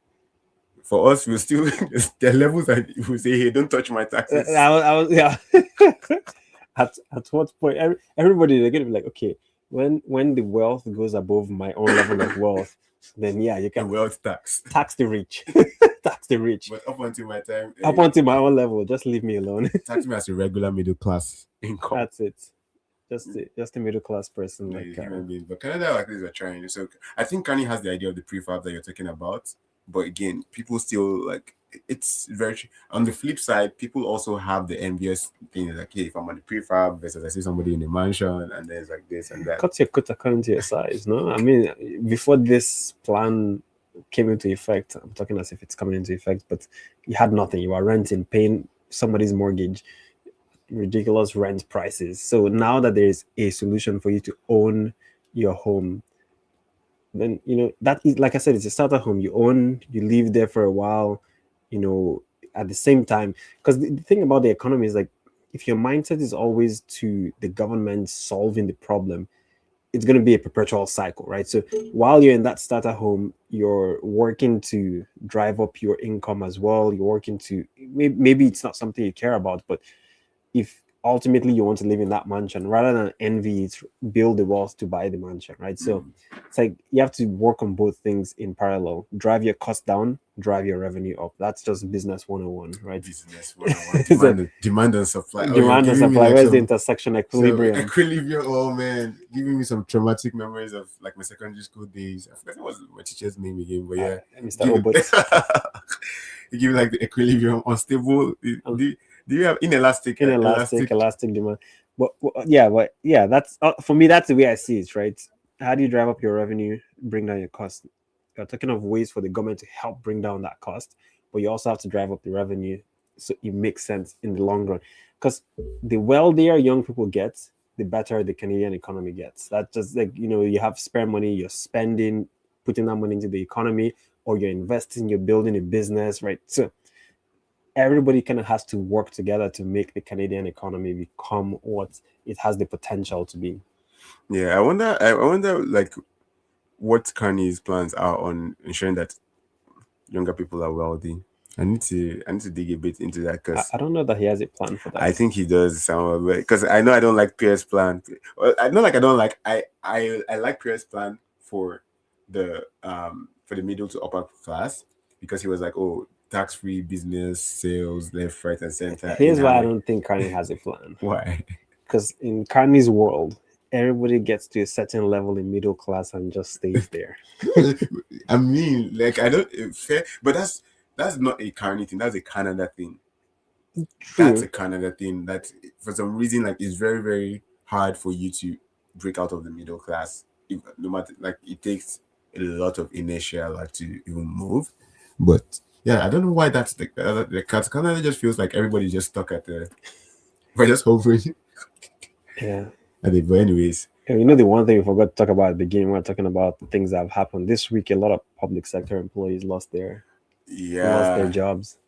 for us, we'll still there are levels that we say, hey, don't touch my taxes. I was yeah. At what point everybody, they're gonna be like, okay, when the wealth goes above my own level of wealth, then yeah, you The can wealth tax. tax the rich. Tax the rich. But up until my time, Up until my own level, just leave me alone. tax me as a regular middle class income. That's it. Just a middle class person. Like Like human beings. But Canada, like this, are trying. So I think Kanye has the idea of the prefab that you're talking about. But again, people still like it's very. On the flip side, people also have the envious thing, like, hey, if I'm on the prefab versus I see somebody in a mansion, and there's like this and that. cut your coat according to your size. No, I mean, before this plan came into effect, I'm talking as if it's coming into effect, but you had nothing. You were renting, paying somebody's mortgage, ridiculous rent prices. So now that there's a solution for you to own your home, then that is, like I said, it's a starter home. You own, you live there for a while, at the same time. Because the thing about the economy is, like, if your mindset is always to the government solving the problem, it's going to be a perpetual cycle, right? So while you're in that starter home, you're working to drive up your income as well. You're working to, maybe it's not something you care about, but if ultimately you want to live in that mansion, rather than envy it, build the wealth to buy the mansion, right? So it's like you have to work on both things in parallel. Drive your cost down, drive your revenue up. That's just business 101, right? Business 101. Demand and supply. Demand and supply. Where's the intersection? Equilibrium. Equilibrium. Oh man, giving me some traumatic memories of like my secondary school days. I forgot what was my teacher's name again, but yeah, Mr. Obot. He give like the equilibrium, unstable. Do you have inelastic demand? But that's for me. That's the way I see it, right? How do you drive up your revenue, bring down your cost? You're talking of ways for the government to help bring down that cost, but you also have to drive up the revenue so it makes sense in the long run. Because the wealthier young people get, the better the Canadian economy gets. That's just like, you have spare money, you're spending, putting that money into the economy, or you're investing, you're building a business, right? So everybody kind of has to work together to make the Canadian economy become what it has the potential to be. Yeah, I wonder like what Kanye's plans are on ensuring that younger people are wealthy. I need to dig a bit into that, because I don't know that he has a plan for that. I think he does somewhere, because I know I don't like Pierre's plan. Well, I know, like, I don't like I like Pierre's plan for the middle to upper class, because he was like, oh, tax-free business, sales, left, right, and center. Here's why I don't think Kanye has a plan. Why? Because in Kanye's world, everybody gets to a certain level in middle class and just stays there. I mean, like, I don't fair, but that's not a Kanye thing. That's a Canada thing. True. That's a Canada thing. That for some reason, like, it's very, very hard for you to break out of the middle class. No matter, like, it takes a lot of inertia, like, to even move. But yeah, I don't know why that's the Canada just feels like everybody's just stuck at the We're just hoping. Yeah. But anyways, And you know, the one thing we forgot to talk about at the beginning, we're talking about the things that have happened this week. A lot of public sector employees lost their yeah, jobs.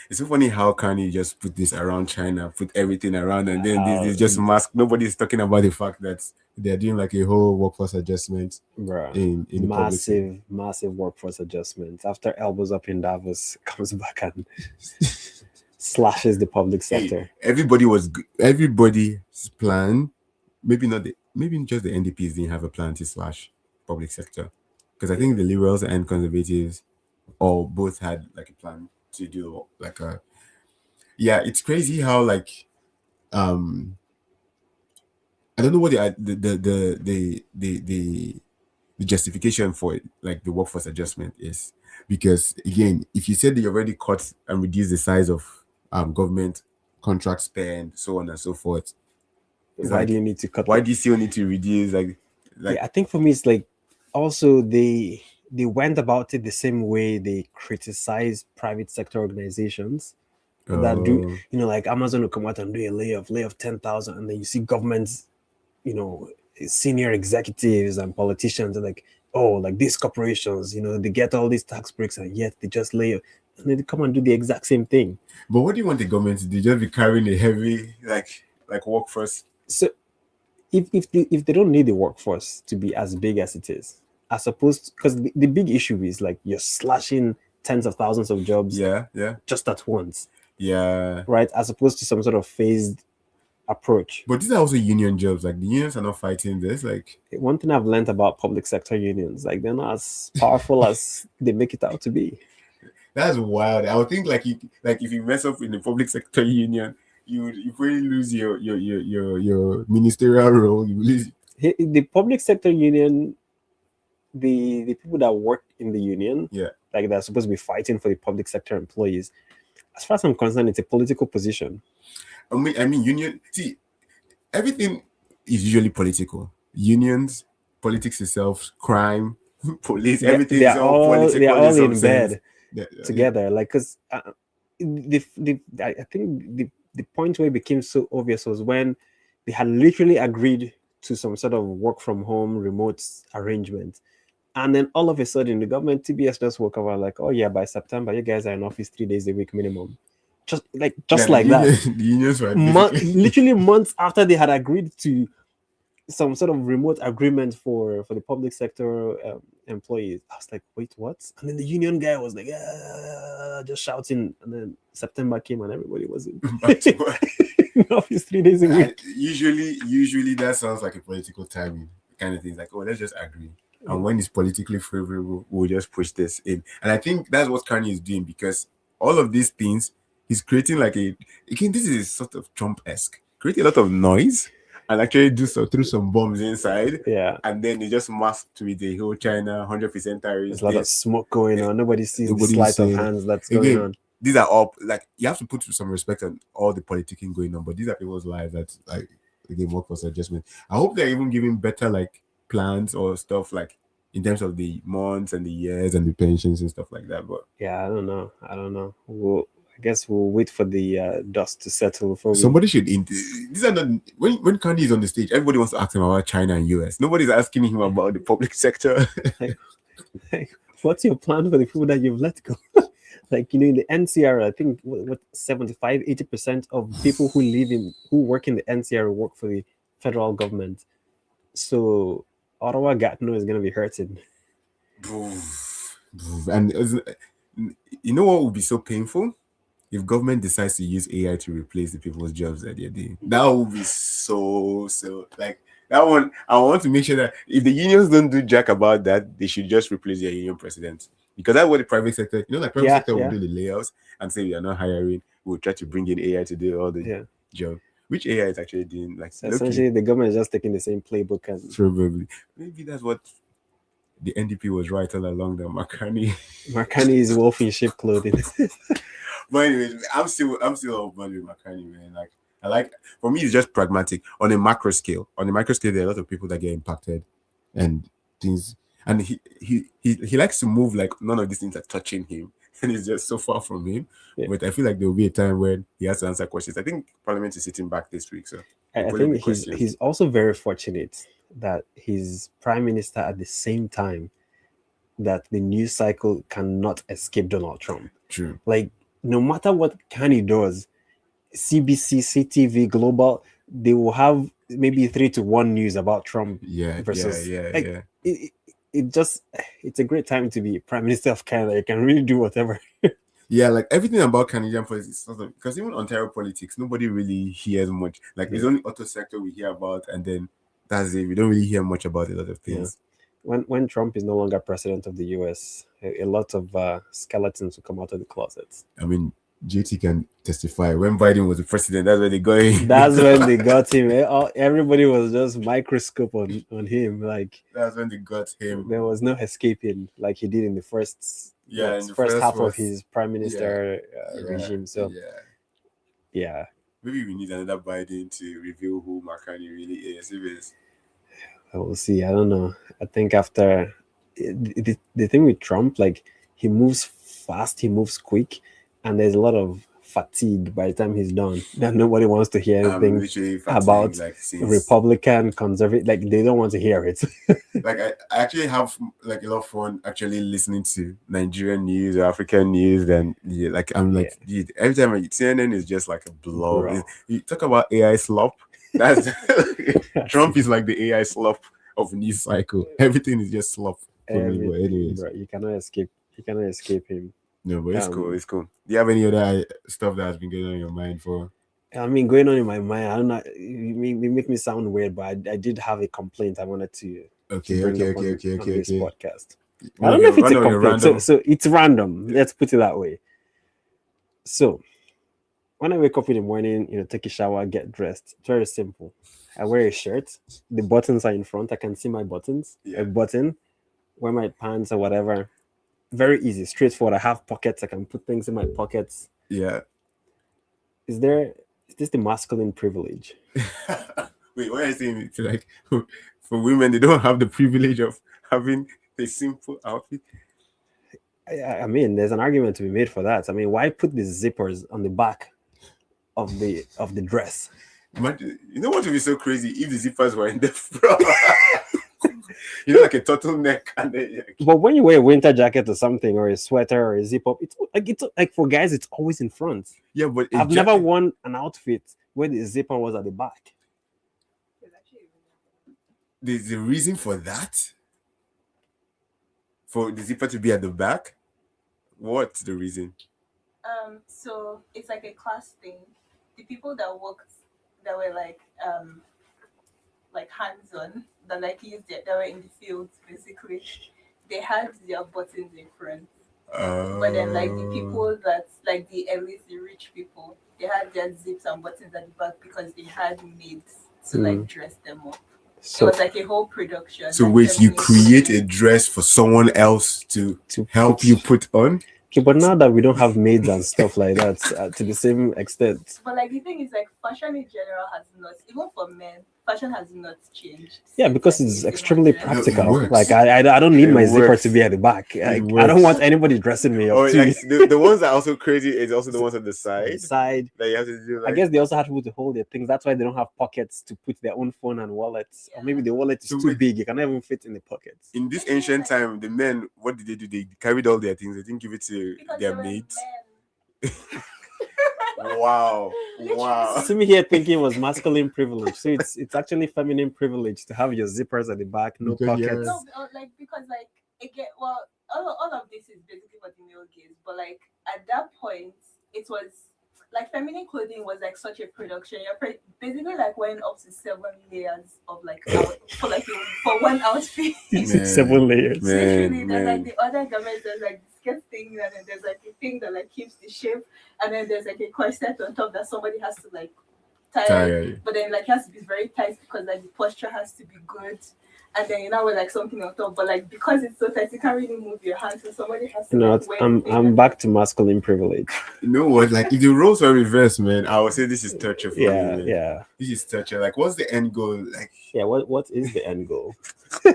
it's so funny how Kanye just put this around China, put everything around, and then this Uh, is just mask. Nobody's talking about the fact that they're doing like a whole workforce adjustment Bruh. in the public sector. Massive workforce adjustments. After elbows up in Davos, comes back and slashes the public sector. Hey, everybody's plan. Maybe just the NDPs didn't have a plan to slash public sector, because I think the liberals and conservatives all both had like a plan to do like a. Yeah, it's crazy how like I don't know what the justification for it, like the workforce adjustment is, because again, if you said that you already cut and reduced the size of government contract spend, so on and so forth, Why do you need to cut? Why do you still need to reduce? Yeah, I think for me it's like also they went about it the same way they criticize private sector organizations that do, you know, like Amazon will come out and do a layoff 10,000, and then you see governments, you know, senior executives and politicians are like, oh, like these corporations, you know, they get all these tax breaks and yet they just lay off, and then they come and do the exact same thing. But what do you want the government to do? Just be carrying a heavy like workforce? So if they don't need the workforce to be as big as it is, as opposed, because the big issue is like you're slashing tens of thousands of jobs just at once, right, as opposed to some sort of phased approach. But these are also union jobs. Like the unions are not fighting this. Like one thing I've learned about public sector unions, like they're not as powerful as they make it out to be. That's wild. I would think like if you mess up in the public sector union, you probably lose your ministerial role. You lose the public sector union. The people that work in the union, like they're supposed to be fighting for the public sector employees. As far as I'm concerned, it's a political position. I mean, union. See, everything is usually political. Unions, politics itself, crime, police, everything is all political. They're all in bed together. Like, because I think the point where it became so obvious was when they had literally agreed to some sort of work from home remote arrangement. And then all of a sudden, the government, TBS, just woke up and like, oh yeah, by September, you guys are in office 3 days a week minimum. Just like that. The unions were literally months after they had agreed to some sort of remote agreement for the public sector employees. I was like, wait, what? And then the union guy was like, just shouting. And then September came and everybody was in office 3 days a week. Usually that sounds like a political timing kind of thing. Like, oh, let's just agree. And when it's politically favorable, we'll just push this in. And I think that's what Kanye is doing, because all of these things, he's creating like this is sort of Trump-esque. Create a lot of noise and actually through some bombs inside. Yeah. And then they just masked with the whole China 100% tariffs. There's a lot of smoke going on. Nobody sees the sleight of hands that's going on. These are all, like, you have to put some respect on all the politicking going on, but these are people's lives that, like, they work for adjustment. I hope they're even giving better, like, plans or stuff, like in terms of the months and the years and the pensions and stuff like that. But yeah, I don't know. I guess we'll wait for the dust to settle before somebody should. These are not when Kanye is on the stage. Everybody wants to ask him about China and US. Nobody's asking him about the public sector. like, what's your plan for the people that you've let go? Like, you know, in the NCR, I think what 75-80% of people who work in the NCR work for the federal government. So Ottawa Gatineau is going to be hurting. And you know what would be so painful? If government decides to use AI to replace the people's jobs that they're doing. That would be so like that one. I want to make sure that if the unions don't do jack about that, they should just replace their union president. Because that's what the private sector, you know, like private sector will do the layoffs and say we are not hiring. We'll try to bring in AI to do all the job. Which AI is actually doing, like, so essentially the government is just taking the same playbook and probably maybe that's what the NDP was right all along. That Marcani is wolf in sheep clothing. But anyways, I'm still on board with Marcani, man. Like, I like, for me it's just pragmatic. On a macro scale, there are a lot of people that get impacted and things, and he likes to move like none of these things are touching him. and it's just so far from him. Yeah. But I feel like there will be a time when he has to answer questions. I think Parliament is sitting back this week, so I there'll be think he's questions. he's also very fortunate that he's prime minister at the same time that the news cycle cannot escape Donald Trump. True. Like, no matter what Kanye does, CBC, CTV, Global, they will have maybe 3-1 news about Trump Yeah, versus yeah. it just it's a great time to be prime minister of Canada. You can really do whatever. Yeah, like everything about Canadian politics, sort of, because even Ontario politics, nobody really hears much. Like it's Yeah. only auto sector we hear about, and then that's it. We don't really hear much about a lot of things. When Trump is no longer president of the US, a lot of skeletons will come out of the closets. I mean, JT can testify. When Biden was the president, that's where they got him. That's when they got him. Everybody was just microscope on him. Like, That's when they got him. there was no escaping like he did in the first In the first half was- of his prime minister regime. So yeah, maybe we need another Biden to reveal who McCartney really is. If it's we'll see. I don't know. I think after the thing with Trump, like, he moves fast, he moves quick, and there's a lot of fatigue by the time he's done. That nobody wants to hear anything literally about like since, Republican, conservative. Like, they don't want to hear it. like I actually have like a lot of fun actually listening to Nigerian news or African news. Then like I'm like, dude, every time CNN is just like a blow. Bro. You talk about AI slop. That's Trump is like the AI slop of news cycle. Everything is just slop for me. But anyways, bro, you cannot escape him. no, but it's cool. It's cool. Do you have any other stuff that has been going on in your mind for? I mean, going on in my mind, I don't know. You make me sound weird, but I did have a complaint I wanted to Okay. bring up on this podcast. I Wanna don't know if give- it's a run on your complaint. random- So it's random. Let's put it that way. So when I wake up in the morning, take a shower, get dressed. It's very simple. I wear a shirt. The buttons are in front. I can see my buttons. Yeah. A button. Wear my pants or whatever. Very easy, straightforward. I have pockets. I can put things in my pockets. Yeah. Is this the masculine privilege? Wait, what are you saying? It's like for women, they don't have the privilege of having a simple outfit. I mean, there's an argument to be made for that. I mean, why put the zippers on the back of the dress? Imagine, you know what would be so crazy if the zippers were in the front? Like a turtleneck, and then But when you wear a winter jacket or something, or a sweater or a zip up, it's like for guys, it's always in front. yeah, but I've never worn an outfit where the zipper was at the back. There's a reason for that. For the zipper to be at the back. What's the reason? So it's like a class thing. The people that were like hands-on, that like that were in the fields basically, they had their buttons in front. But then like the people that like the rich people, they had their zips and buttons at the back because they had maids to like dress them up. So It was like a whole production. So like, wait, you feminine create a dress for someone else to help put- you put on? Okay, but now that we don't have maids and stuff like that to the same extent. But like the thing is, like fashion in general has not, even for men, fashion has not changed. Yeah, since, because like, it's the extremely 1800s. practical. works. Like I don't need It my zipper works. to be at the back. Like, I works. don't want anybody dressing me up Or too. like the ones that are also crazy is also the ones on the side Side. that you have to do. Like, I guess they also had people to hold their things. That's why they don't have pockets to put their own phone and wallets. Or maybe the wallet is So too wait. big. You cannot even fit in the pockets. in this ancient time, the men, what did they do? They carried all their things. They didn't give it to Because their they were mates. men. Wow. Wow. See me here thinking it was masculine privilege. So it's actually feminine privilege to have your zippers at the back, no Because, yeah. pockets. No, because like again, well, all of this is basically for the male gaze, but like at that point, it was like feminine clothing was like such a production. You're basically like wearing up to 7 layers of like for one outfit. Man. 7 layers. Literally, there's Man. like the other garments. There's like the skirt thing, and then there's like the thing that like keeps the shape, and then there's like a corset on top that somebody has to like tie. Tired. But then like it has to be very tight because like the posture has to be good. And then with like something on top, but like because it's so tight, you can't really move your hands, so somebody has to. You know, like, wear the thing I'm and- back to masculine privilege. You know what? Like if the roles were reversed, man, I would say this is torture for me. Yeah, Man. yeah, This is torture. Like, what's the end goal? Like, yeah. What is the end goal? You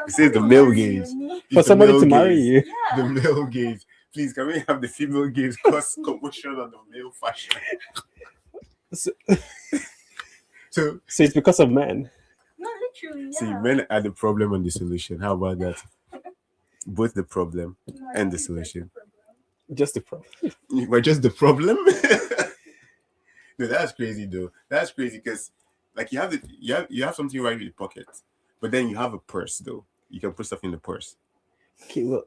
say the male gaze. For it's the somebody male to marry gaze. you. Yeah. The male gaze. Please, can we have the female gaze cause commotion on the male fashion? So, So, so it's because of men. No, literally, see, yeah. men are the problem and the solution. How about that? Both the problem No, I and think the it's just solution. a problem. Just the problem. We're just the problem. No, that's crazy though. That's crazy because like you have something right in the pocket, but then you have a purse though. You can put stuff in the purse. Okay, well,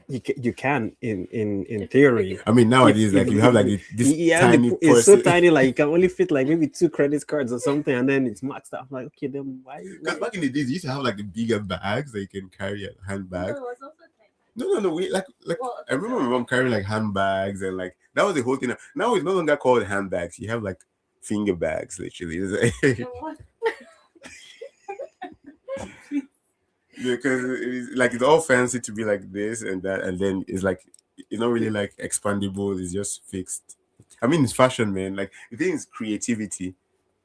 you can in theory. I mean, nowadays, like If- you have like if- this yeah, tiny it's purse. so tiny, like you can only fit like maybe 2 credit cards or something, and then it's maxed out. I'm like, okay, then why? Because back in the days, you used to have like the bigger bags that you can carry, handbags. No, it was also tiny. No. We like Well, I remember my mom carrying like handbags and like that was the whole thing. Now it's no longer called handbags. You have like finger bags, literally. It's You know what? because it's like it's all fancy to be like this and that, and then it's like it's not really like expandable. It's just fixed. I mean, it's fashion, man. Like the thing is creativity.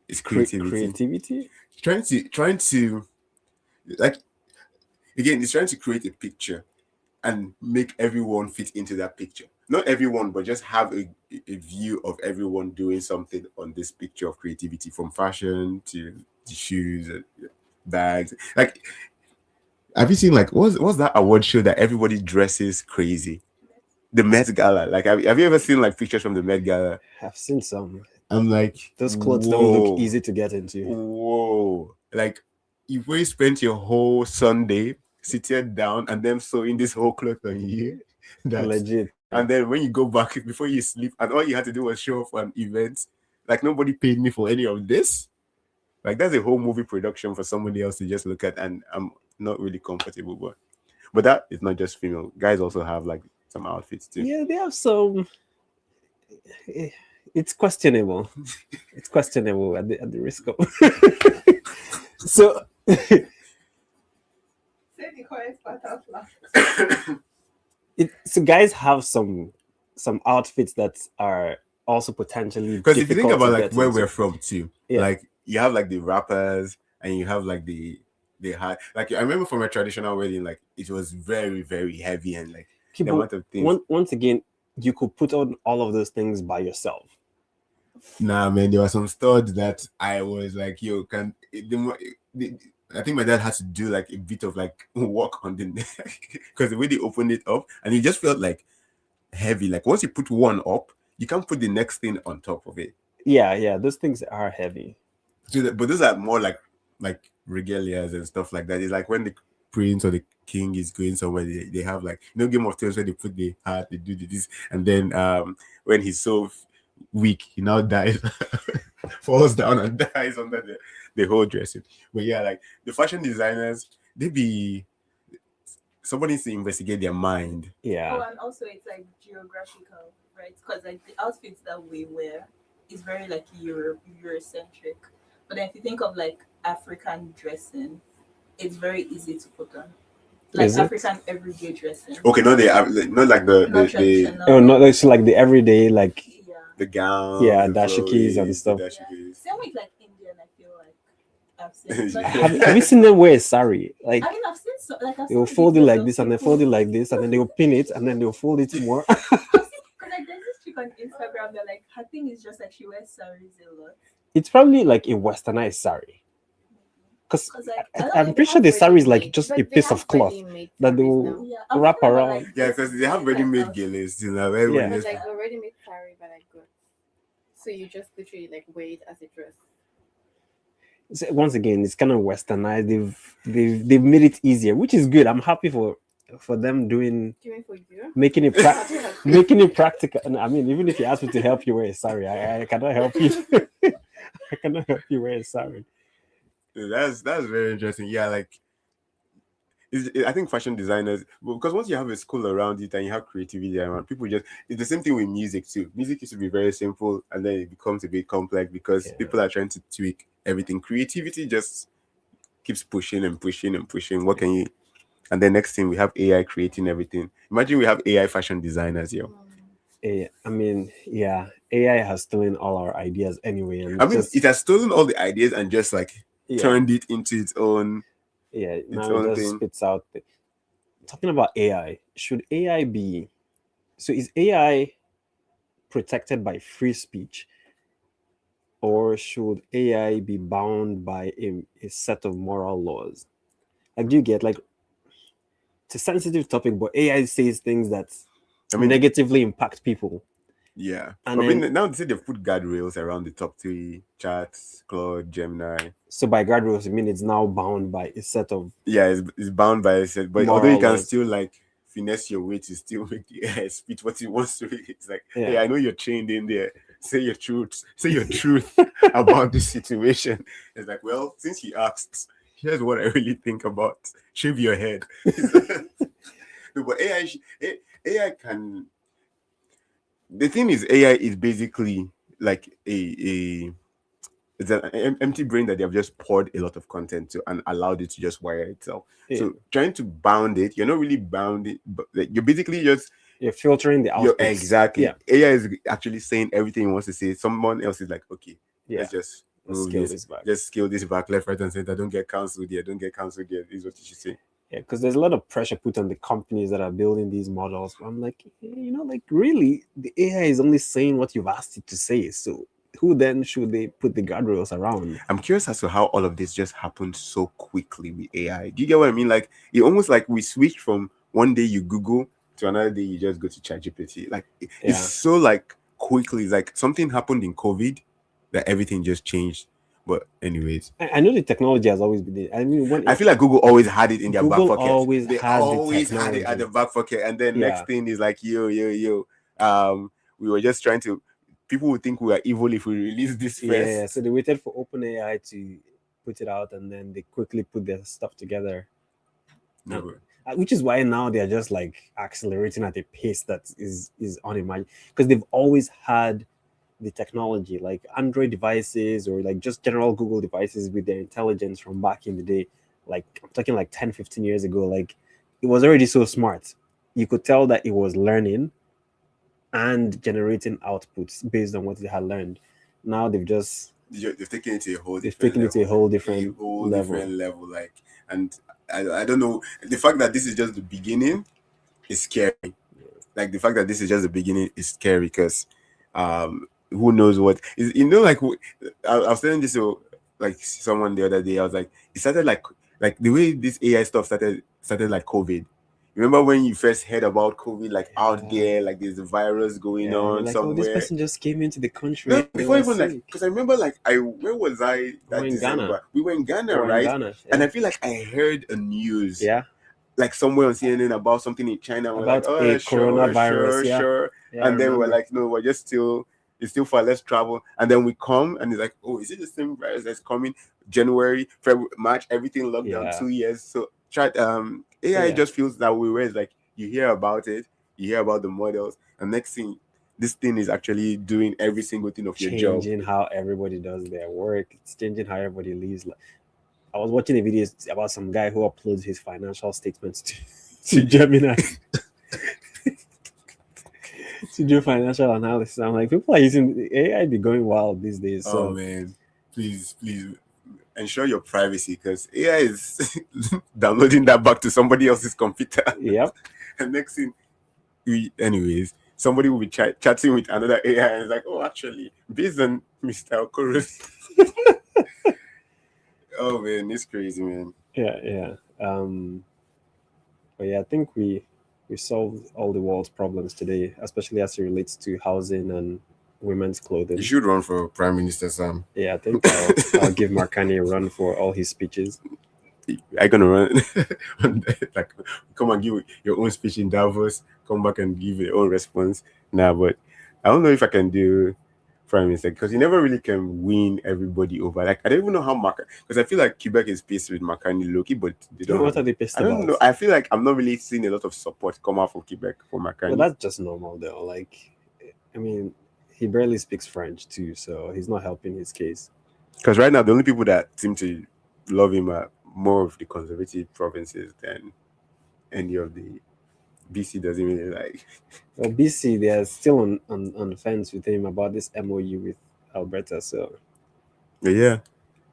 It's creativity. Creativity. Trying to like again, it's trying to create a picture and make everyone fit into that picture. Not everyone, but just have a view of everyone doing something on this picture of creativity, from fashion to shoes, bags. Like, have you seen like what's that award show that everybody dresses crazy? The Met Gala. Like, have you ever seen like pictures from the Met Gala? I've seen some. I'm like, Those clothes don't whoa. look easy to get into. Whoa! Like, you've already spent your whole Sunday sitting down and then sewing this whole cloth on you. That's Legit. and then when you go back before you sleep, and all you had to do was show up for an event, like nobody paid me for any of this. Like that's a whole movie production for somebody else to just look at, and I'm not really comfortable. But that is not just female. Guys also have like some outfits too. Yeah, they have some. It's questionable. It's questionable at the risk of. So. Say the correct part out loud. So guys have some outfits that are also potentially Because if you think difficult to about like get where into. we're from too, Yeah. like you have like the rappers and you have like the high. Like I remember from a traditional wedding, like it was very very heavy and like the People, amount of things. once again, you could put on all of those things by yourself. Nah, man, there were some studs that I was like, yo, I think my dad had to do like a bit of like work on the neck because the way they opened it up and it just felt like heavy. Like once you put one up, you can't put the next thing on top of it. Yeah, those things are heavy. So but those are more like regalias and stuff like that. It's like when the prince or the king is going somewhere, they have like Game of Thrones where they put the hat, they do this, and then when he's so weak, he now dies, falls down and dies under the whole dressing. But yeah, like the fashion designers, somebody needs to investigate their mind. Yeah. Oh, and also it's like geographical, right? Because like the outfits that we wear is very like Eurocentric. But then if you think of like African dressing, it's very easy to put on. Like Is it? African everyday dressing. Okay, not like Not the traditional. Oh, not it's like the everyday, like Yeah. the gowns, Yeah, the dashikis and floweries, stuff. the Yeah. dashikis. Same with like Indian, I feel like I've seen. Like, have you seen them wear a sari? Like I mean, I've seen so, like I've they will seen fold it videos like of this and then people- fold it like this and then they will pin it and then they'll fold it more. I've seen because like there's this chick on Instagram that like her thing is just like she wears saris a lot. It's probably like a westernized sari. Because 'Cause, like, I I'm don't pretty sure the sari is like just But a they piece have of cloth ready-made that they saris will now. Yeah, I'm wrap talking about, around. like, Yeah, this because they have type ready-made of- gilets, everybody Yeah. But just like a ready-made sari, but like good. So you just literally like wear it as a dress. So once again, it's kind of westernized. They've made it easier, which is good. I'm happy for them Doing for you. making it How do you have- making it practical. And I mean, even if you ask me to help you wear a sari, I cannot help you. I cannot help you wear a sari. That's very interesting. Yeah, like I think fashion designers, because once you have a school around it and you have creativity around, people just it's the same thing with music too. Music used to be very simple and then it becomes a bit complex because Yeah. people are trying to tweak everything. Creativity just keeps pushing and pushing and pushing. What can you? And then next thing we have AI creating everything. Imagine we have AI fashion designers, yo. I mean, yeah, AI has stolen all our ideas anyway, and I mean, just, it has stolen all the ideas and just like yeah, turned it into its own. yeah. Now own it just thing. spits out. Talking about AI, should AI be So is AI protected by free speech, or should AI be bound by a set of moral laws? Like, do you get, like, it's a sensitive topic, but AI says things that I mean, negatively impact people, yeah. and I mean, then now they say they've put guardrails around the top three chats, Claude, Gemini. so by guardrails, I mean it's now bound by a set of Yeah, it's bound by a set, but although you moral can laws. still like finesse your way to still make the AI speak what it wants to. It's like, hey, Yeah, I know you're chained in there. Say your truth. Say your truth about this situation. It's like, well, since he asked, here's what I really think about. Shave your head. No, but AI can. The thing is, AI is basically like a it's an empty brain that they have just poured a lot of content to and allowed it to just wire itself. yeah. So trying to bound it, you're not really bound it, but like, you're basically just You're filtering the you're outputs. exactly Yeah, AI is actually saying everything it wants to say. Someone else is like, okay, yeah. let's just Let's move scale this, this back. just scale this back, left, right, and center. Don't get cancelled here. Don't get cancelled here. Is what you should say. Yeah, because there's a lot of pressure put on the companies that are building these models. I'm like, like, really, the AI is only saying what you've asked it to say. So who then should they put the guardrails around? I'm curious as to how all of this just happened so quickly with AI. Do you get what I mean? Like it almost like we switched from one day you Google to another day you just go to ChatGPT. Like it's Yeah, so like quickly. It's like something happened in COVID that everything just changed. But anyways, I know the technology has always been there. I mean, I feel like Google always had it in their back Google pocket. always They had the always had it at technology. the back pocket. And then next Yeah, thing is like, yo. We were just trying to. People would think we are evil if we release this yeah. first. So they waited for OpenAI to put it out, and then they quickly put their stuff together. No, but Which is why now they are just like accelerating at a pace that is unimaginable, because they've always had the technology, like Android devices or like just general Google devices with their intelligence from back in the day. Like I'm talking like 10, 15 years ago, like it was already so smart. You could tell that it was learning and generating outputs based on what it had learned. Now they've taken it to a whole they've different taken it to level, a whole like a different whole level. different level. Like, and I don't know. The fact that this is just the beginning is scary. Like the fact that this is just the beginning is scary because, who knows what is like. I was telling this to like someone the other day. I was like, it started like the way this AI stuff started like COVID. Remember when you first heard about COVID, like out Yeah, there, like there's a virus going yeah. They're on like, oh, this somewhere. person just came into the country No, and they before were even like, sick. because I remember like where was I We're that in Ghana. December? We were in Ghana, Or in right? Ghana. And Yeah. I feel like I heard a news Yeah. like somewhere on CNN about something in China. And we're like, About oh a yeah, sure, coronavirus. sure, Yeah. sure. Yeah, I And then we're remember. like, no, we're just still it's still far, let's travel. And then we come and it's like, oh, is it the same virus that's coming January, February, March, everything locked down Yeah. 2 years. So try So AI yeah. just feels that way where it's like you hear about it, you hear about the models, and next thing this thing is actually doing every single thing of your job. Changing how everybody does their work. It's changing how everybody lives. Like, I was watching a video about some guy who uploads his financial statements to Gemini to do financial analysis. I'm like, people are using AI be going wild these days. Oh So man, please ensure your privacy because AI is downloading that back to somebody else's computer. yep. And next thing, anyways, somebody will be chatting with another AI and it's like, oh, actually, based on Mr. Okoro's. Oh man, it's crazy, man. Yeah. But yeah, I think we solved all the world's problems today, especially as it relates to housing and women's You clothing. should run for Prime Minister, Sam. Yeah, I think I'll give Markani a run for all his speeches. I gonna run like come and give your own speech in Davos, come back and give your own response. Nah, but I don't know if I can do prime minister because you never really can win everybody over. Like I don't even know how because I feel like Quebec is paced with Makani Loki, but they don't What have. are they pissed I don't about? know. I feel like I'm not really seeing a lot of support come out from Quebec for Well, Makani. that's just normal though. Like, I mean, he barely speaks French too, so he's not helping his case. Because right now the only people that seem to love him are more of the conservative provinces than any of the BC doesn't really like. Well, BC, they are still on the fence with him about this MOU with Alberta. So But yeah.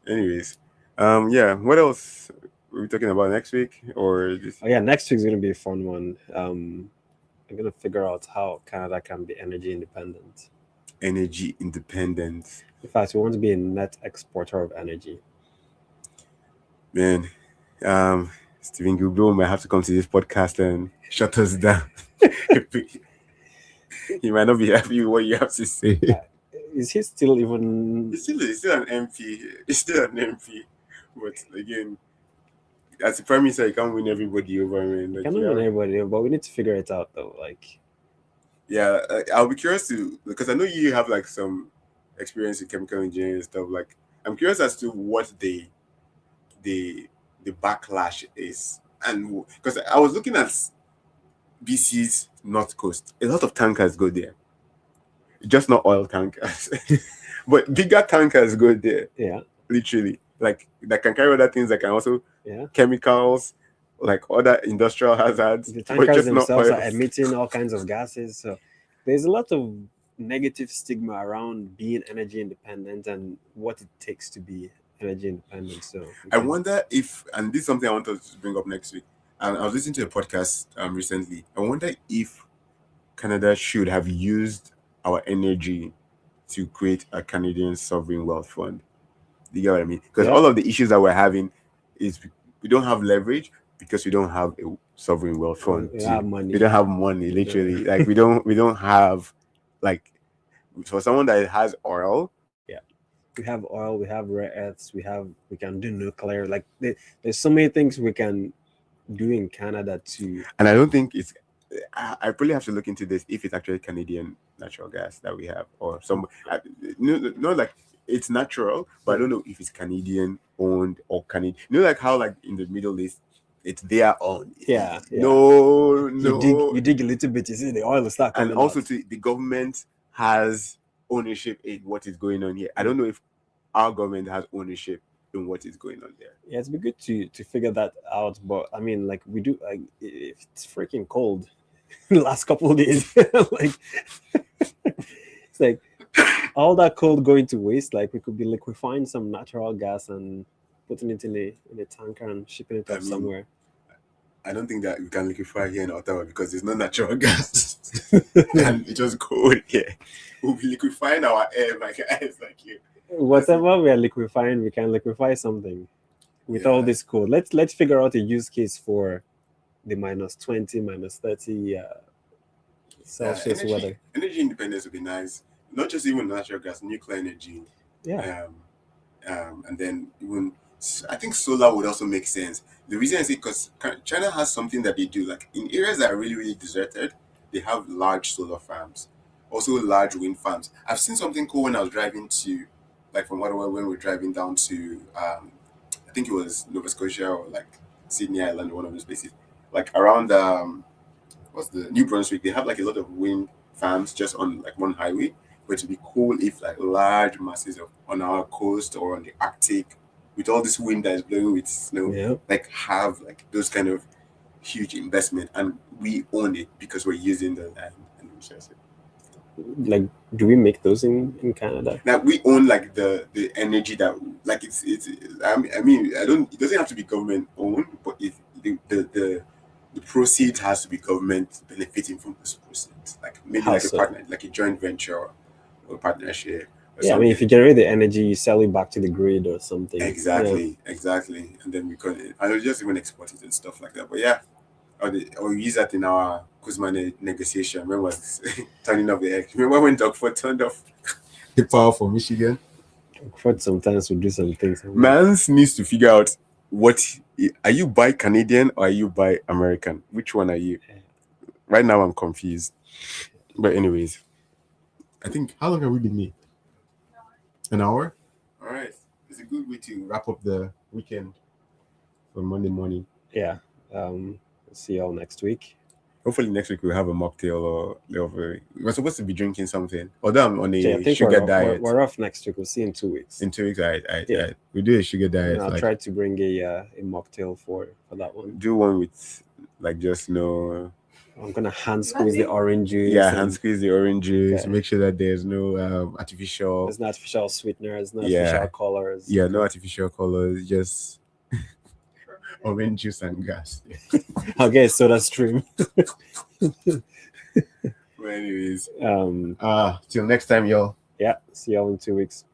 Anyways, yeah. What else are we talking about next week or this? oh yeah, next week's gonna be a fun one. I'm gonna figure out how Canada can be energy independent. Energy independence. In fact, we want to be a net exporter of energy. Man, Stephen Gilbro might have to come to this podcast and shut us down. He might not be happy with what you have to say. Is he still even? He's still an MP. He's still an MP. But again, as a prime minister, you can't win everybody over. Man. Like, Cannot win everybody, but we need to figure it out though. Like, yeah, I'll be curious to, because I know you have like some experience in chemical engineering and stuff. Like, I'm curious as to what the backlash is, and because I was looking at BC's north coast, a lot of tankers go there, just not oil tankers, but bigger tankers go there. yeah, Literally, like that can carry other things that can also yeah. chemicals, like other industrial hazards. The but tankers just not themselves oil. are emitting all kinds of gases. So there's a lot of negative stigma around being energy independent and what it takes to be energy independent. So I wonder if, and this is something I want us to bring up next week. And I was listening to a podcast recently. I wonder if Canada should have used our energy to create a Canadian sovereign wealth fund. Do you get what I mean? Because all of the issues that we're having is we don't have leverage because we don't have a sovereign wealth fund. We have money. We don't have money, literally. Like we don't have, like, for someone that has oil. Yeah, we have oil, we have rare earths, we can do nuclear. Like there's so many things we can do in Canada too. And I don't think it's. I probably have to look into this if it's actually Canadian natural gas that we have, or some. No, like it's natural, but I don't know if it's Canadian owned or Canadian. You know, like how like in the Middle East, it's their own. Yeah. No. You dig a little bit, you see the oil will start coming and also out. the government has ownership in what is going on here. I don't know if our government has ownership in what is going on there. Yeah, it's been good to figure that out. But I mean, like we do, like if it's freaking cold the last couple of days, like it's like all that cold going to waste. Like we could be liquefying some natural gas and putting it in a tanker and shipping it up somewhere. I don't think that we can liquefy here in Ottawa because there's no natural gas and it's just cold here. We'll be liquefying our air like guys like you. Whatever we are liquefying, we can liquefy something with all this cold. Let's figure out a use case for the -20, -30 Celsius weather. Energy independence would be nice. Not just even natural gas, nuclear energy. Yeah. And then even I think solar would also make sense. The reason is because China has something that they do, like in areas that are really, really deserted, they have large solar farms, also large wind farms. I've seen something cool when I was driving to, like from Ottawa, when we were driving down to, I think it was Nova Scotia or like Sydney Island, one of those places. Like around, what's the New Brunswick, they have like a lot of wind farms just on like one highway. But it'd be cool if like large masses on our coast or on the Arctic, with all this wind that is blowing with snow, like have like those kind of huge investment, and we own it because we're using the land and resources. Like, do we make those in Canada? Now we own like the energy that like it's. I mean, it doesn't have to be government owned, but if the proceeds has to be government benefiting from those proceeds, like maybe like a partner, like a joint venture or partnership. Yeah, I mean, if you generate the energy, you sell it back to the grid or something. Exactly. And then we can, I just even export it and stuff like that. But yeah, or use that in our Kuzma negotiation. When was turning off the egg? Remember when Doug Ford turned off the power for Michigan? Ford sometimes will do some things. Mans needs to figure out are you buy Canadian or are you buy American? Which one are you? Right now I'm confused. But anyways, I think, how long have we been here? An hour? All right. It's a good way to wrap up the weekend for Monday morning. Yeah. See y'all next week. Hopefully next week we'll have a mocktail or we're supposed to be drinking something. Although I'm on I think sugar diet. We're off next week. We'll see in 2 weeks. In 2 weeks, I we do a sugar diet. And I'll try to bring a mocktail for that one. Do one with like just no. I'm gonna hand squeeze the orange juice. Yeah, hand squeeze the orange juice. Okay. Make sure that there's no artificial. There's no artificial sweeteners, no artificial colors. Yeah, no artificial colors. Just orange juice and gas. Okay, soda stream. Well, anyways, Um, till next time, y'all. yeah, see y'all in 2 weeks.